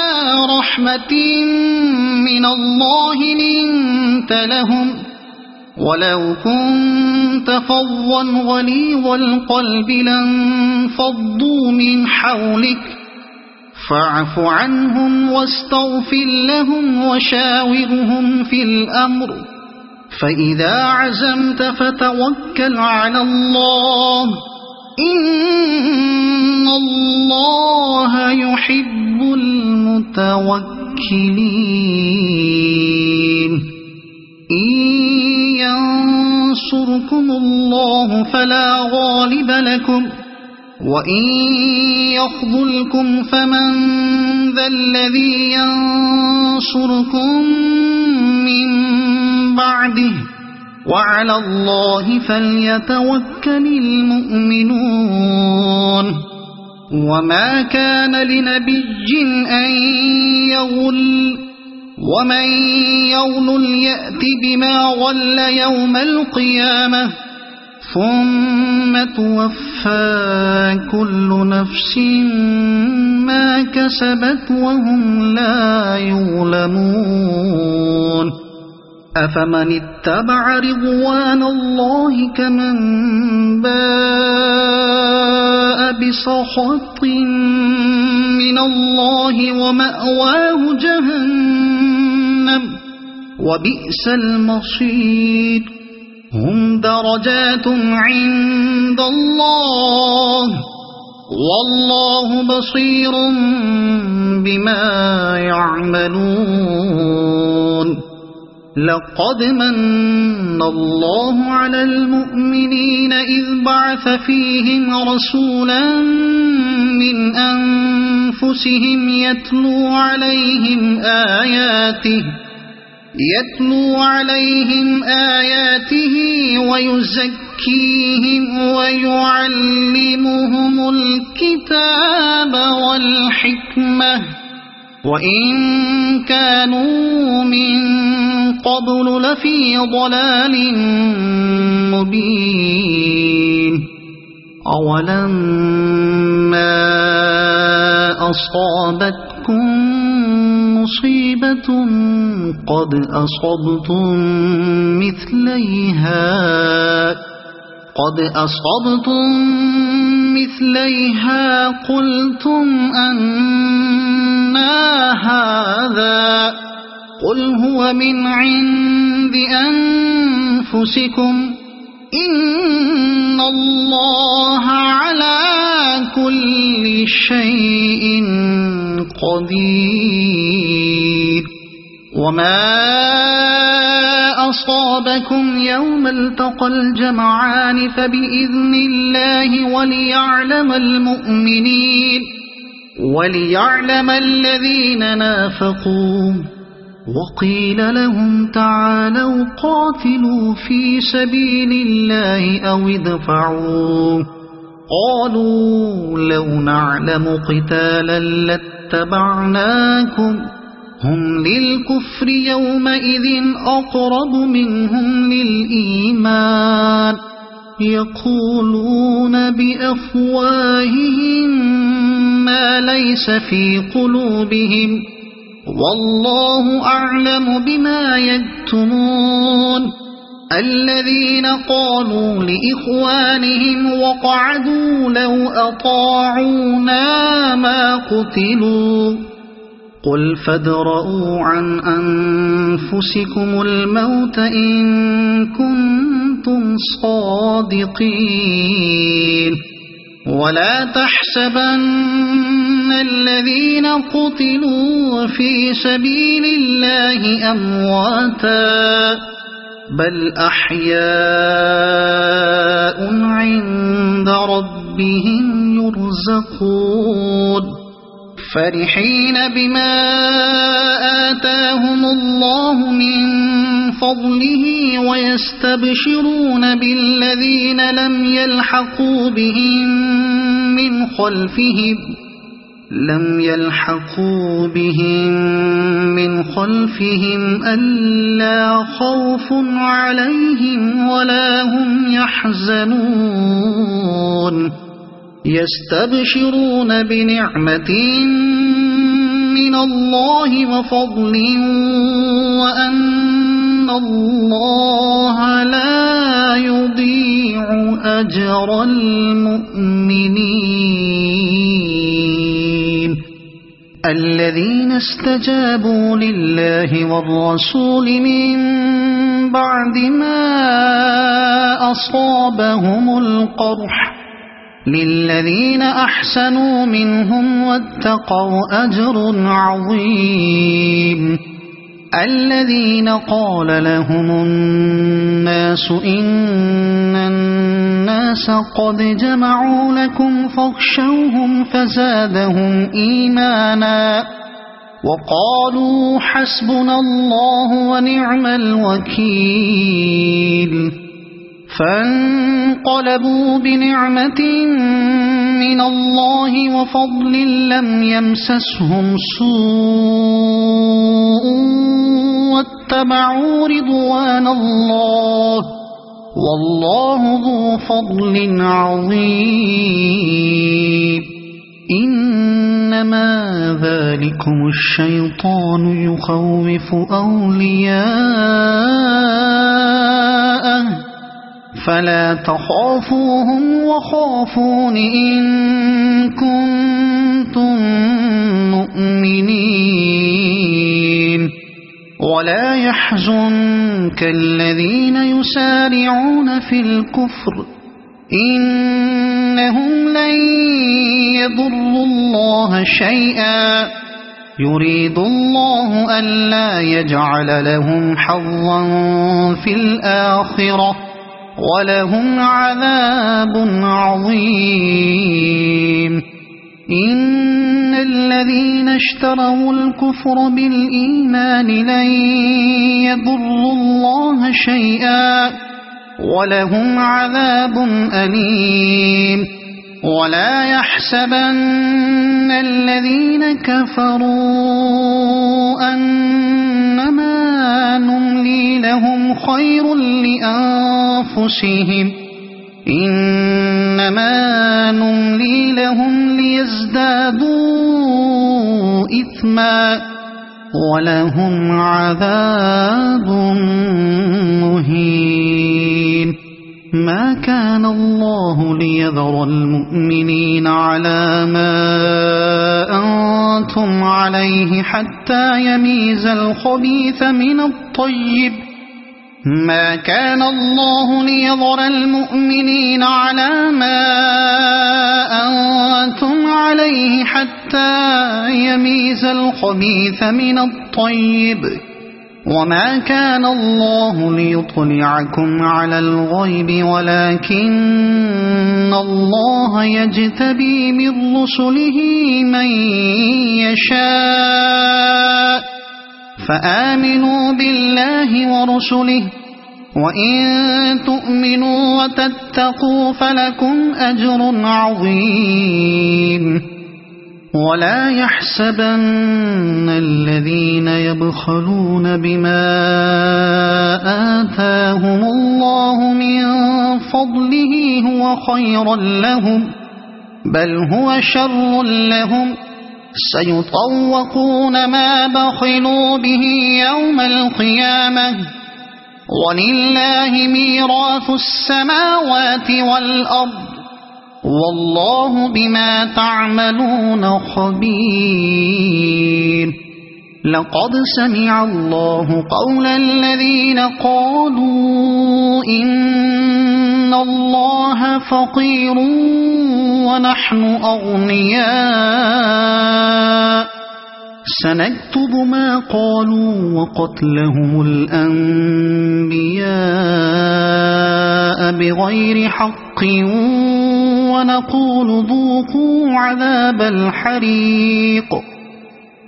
رحمة من الله لنت لهم ولو كنت فظا غليظ القلب لانفضوا من حولك فاعف عنهم واستغفر لهم وشاورهم في الأمر فإذا عزمت فتوكل على الله إن الله يحب المتوكلين إن ينصركم الله فلا غالب لكم وإن يخذلكم فمن ذا الذي ينصركم من بعده وعلى الله فليتوكل المؤمنون وما كان لنبي أن يغل ومن يغل يأت بما غل يوم القيامة ثم توفى كل نفس ما كسبت وهم لا يظلمون أفمن اتبع رضوان الله كمن باء بسخط من الله ومأواه جهنم وبئس المصير هم درجات عند الله والله بصير بما يعملون لقد من الله على المؤمنين إذ بعث فيهم رسولا من أنفسهم يتلو عليهم آياته ويزكيهم ويعلمهم الكتاب والحكمة وإن كانوا من قبل لفي ضلال مبين أولما أصابتكم مصيبة قد أصبتم مثليها قلتم أنى هذا قل هو من عند أنفسكم إن الله على كل شيء قدير وما أصابكم يوم التقى الجمعان فبإذن الله وليعلم المؤمنين وليعلم الذين نافقوا وقيل لهم تعالوا قاتلوا في سبيل الله أو ادفعوا قالوا لو نعلم قتالا لاتبعناكم هم للكفر يومئذ أقرب منهم للإيمان يقولون بأفواههم ما ليس في قلوبهم والله أعلم بما يكتمون الذين قالوا لإخوانهم وقعدوا لو أطاعونا ما قتلوا قل فادرءوا عن أنفسكم الموت إن كنتم صادقين ولا تحسبن الذين قتلوا في سبيل الله أمواتا بل أحياء عند ربهم يرزقون فرحين بما آتاهم الله من فضله ويستبشرون بالذين لم يلحقوا بهم من خلفهم ألا خوف عليهم ولا هم يحزنون يستبشرون بنعمة من الله وفضل وأن الله لا يضيع أجر المؤمنين الذين استجابوا لله والرسول من بعد ما أصابهم القرح للذين أحسنوا منهم واتقوا أجر عظيم الذين قال لهم الناس إن الناس قد جمعوا لكم فاخشوهم فزادهم إيمانا وقالوا حسبنا الله ونعم الوكيل فانقلبوا بنعمة من الله وفضل لم يمسسهم سوء واتبعوا رضوان الله والله ذو فضل عظيم إنما ذلكم الشيطان يخوف أولياءه فلا تخافوهم وخافون إن كنتم مؤمنين ولا يحزنك الذين يسارعون في الكفر إنهم لن يضروا الله شيئا يريد الله ألا يجعل لهم حظا في الآخرة ولهم عذاب عظيم إن الذين اشتروا الكفر بالإيمان لن يضروا الله شيئا ولهم عذاب أليم ولا يحسبن الذين كفروا أنما نملي لهم خير لأنفسهم إنما نملي لهم ليزدادوا إثما ولهم عذاب مهين ما كان الله ليذر المؤمنين على ما أنتم عليه حتى يميز الخبيث من الطيب ما كان الله ليذر المؤمنين على ما أنتم عليه حتى يميز الخبيث من الطيب وما كان الله ليطلعكم على الغيب ولكن الله يجتبي من رسله من يشاء فآمنوا بالله ورسله وإن تؤمنوا وتتقوا فلكم أجر عظيم ولا يحسبن الذين يبخلون بما آتاهم الله من فضله هو خيرا لهم بل هو شر لهم سيطوقون ما بخلوا به يوم القيامة ولله ميراث السماوات والأرض والله بما تعملون خبير لقد سمع الله قول الذين قالوا إن الله فقير ونحن أغنياء سنكتب ما قالوا وقتلهم الأنبياء بغير حق ونقول ذوقوا عذاب الحريق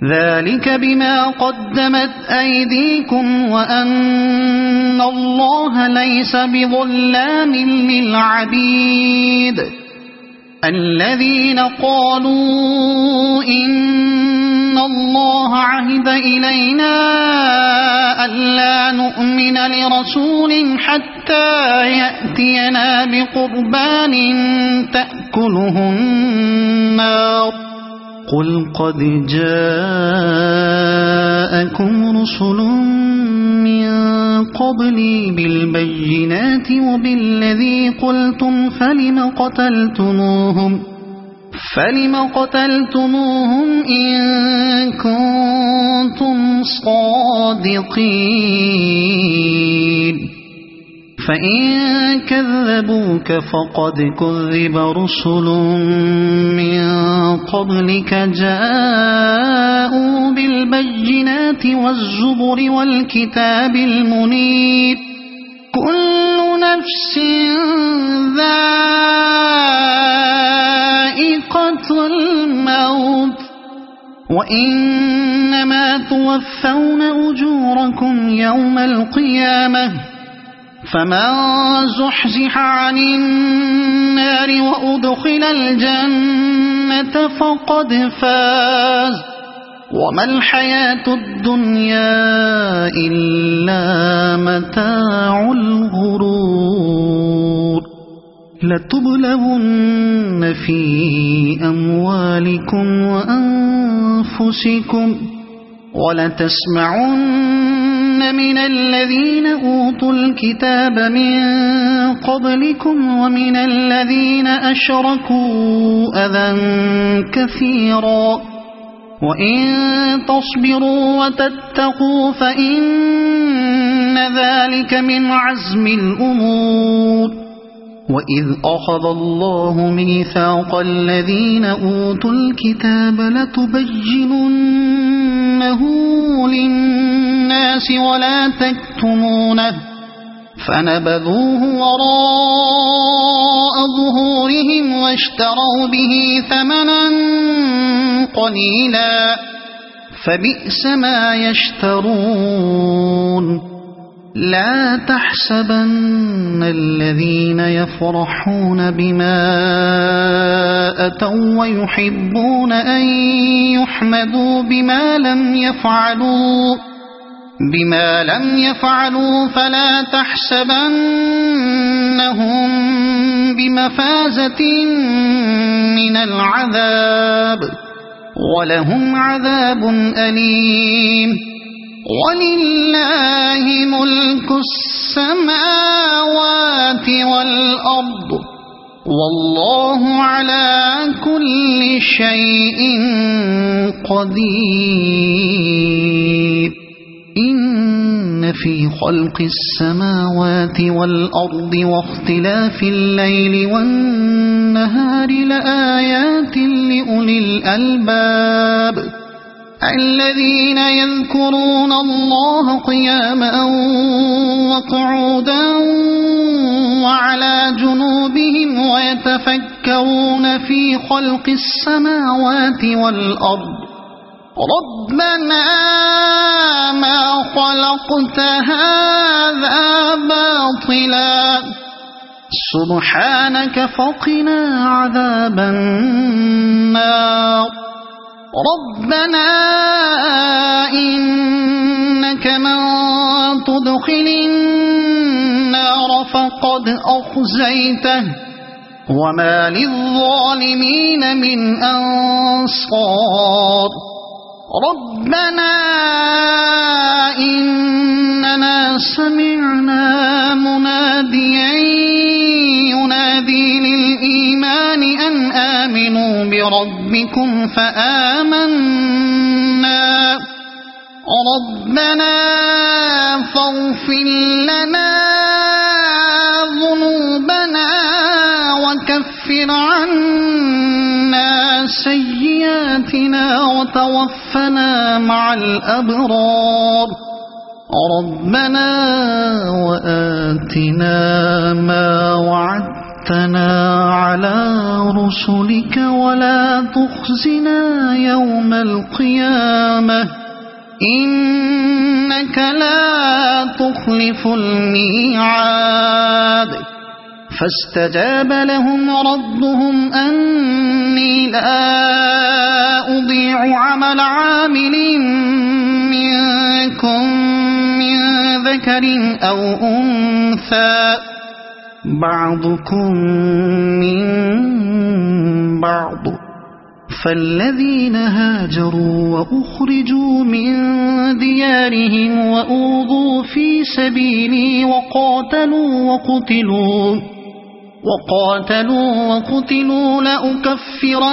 ذلك بما قدمت أيديكم وأن الله ليس بظلام للعبيد الذين قالوا إن الله عهد إلينا ألا نؤمن لرسول حتى يأتينا بقربان تأكله النار قل قد جاءكم رسل من قبلي بالبينات وبالذي قلتم فلم قتلتموهم إن كنتم صادقين فإن كذبوك فقد كذب رسل من قبلك جاءوا بالبينات والزبر والكتاب المنير كل نفس ذائقة الموت وإنما توفون أجوركم يوم القيامة فمن زحزح عن النار وأدخل الجنة فقد فاز وما الحياة الدنيا إلا متاع الغرور لتبلغن في أموالكم وأنفسكم ولتسمعن من الذين أوتوا الكتاب من قبلكم ومن الذين أشركوا أذى كثيرا وإن تصبروا وتتقوا فإن ذلك من عزم الأمور وإذ أخذ الله ميثاق الذين أوتوا الكتاب لتبيننه للناس ولا تكتمونه فنبذوه وراء ظهورهم واشتروا به ثمنا قليلا فبئس ما يشترون لا تحسبن الذين يفرحون بما أتوا ويحبون أن يحمدوا بما لم يفعلوا فلا تحسبنهم بمفازة من العذاب ولهم عذاب أليم ولله ملك السماوات والأرض والله على كل شيء قدير إن في خلق السماوات والأرض واختلاف الليل والنهار لآيات لأولي الألباب الذين يذكرون الله قياما وقعودا وعلى جنوبهم ويتفكرون في خلق السماوات والأرض ربنا ما خلقت هذا باطلا سبحانك فقنا عذاب النار ربنا إنك من تدخل النار فقد أخزيته وما للظالمين من أنصار ربنا إننا سمعنا مناديا ينادي للإيمان أن آمنوا بربكم فآمنا ربنا فاغفر لنا ذنوبنا وكفر عنا سيئاتنا وتوفنا مع الأبرار ربنا وآتنا ما وعدتنا على رسلك ولا تخزنا يوم القيامة إنك لا تخلف الميعاد فاستجاب لهم ربهم أني لا أضيع عمل عامل منكم من ذكر أو أنثى بعضكم من بعض فالذين هاجروا وأخرجوا من ديارهم وأوذوا في سبيلي وقاتلوا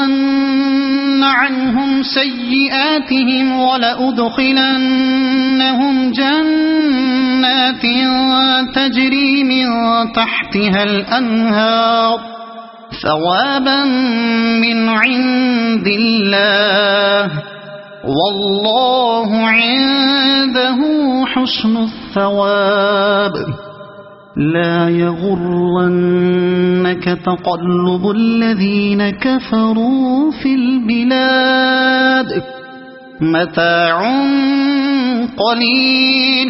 لأكفرن عنهم سيئاتهم ولأدخلنهم جنات تجري من تحتها الأنهار ثوابا من عند الله والله عنده حسن الثواب لا يغرنك تقلب الذين كفروا في البلاد متاع قليل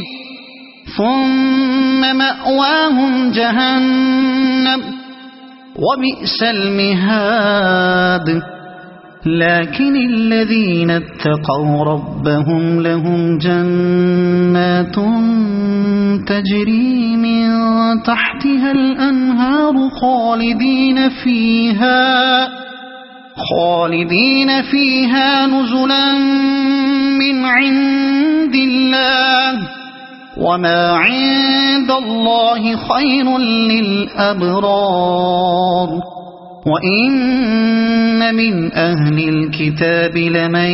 ثم مأواهم جهنم وبئس المهاد لكن الذين اتقوا ربهم لهم جنات تجري من تحتها الأنهار خالدين فيها نزلا من عند الله وما عند الله خير للأبرار وإن من أهل الكتاب لمن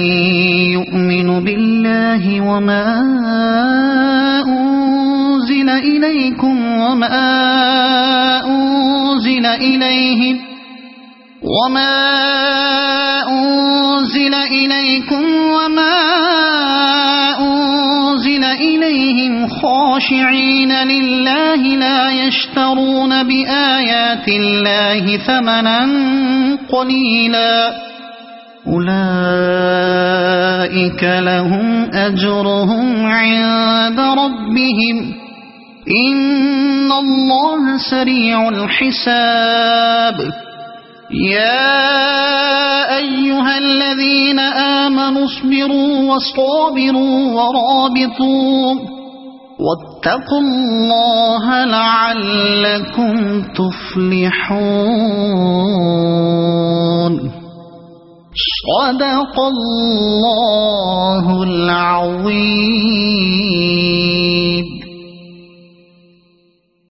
يؤمن بالله وما أنزل إليكم وما أنزل إليهم خاشعين لله لا يشترون بآيات الله ثمنا قليلا أولئك لهم أجرهم عند ربهم إن الله سريع الحساب يا أيها الذين آمنوا اصبروا وصابروا ورابطوا واتقوا الله لعلكم تفلحون صدق الله العظيم.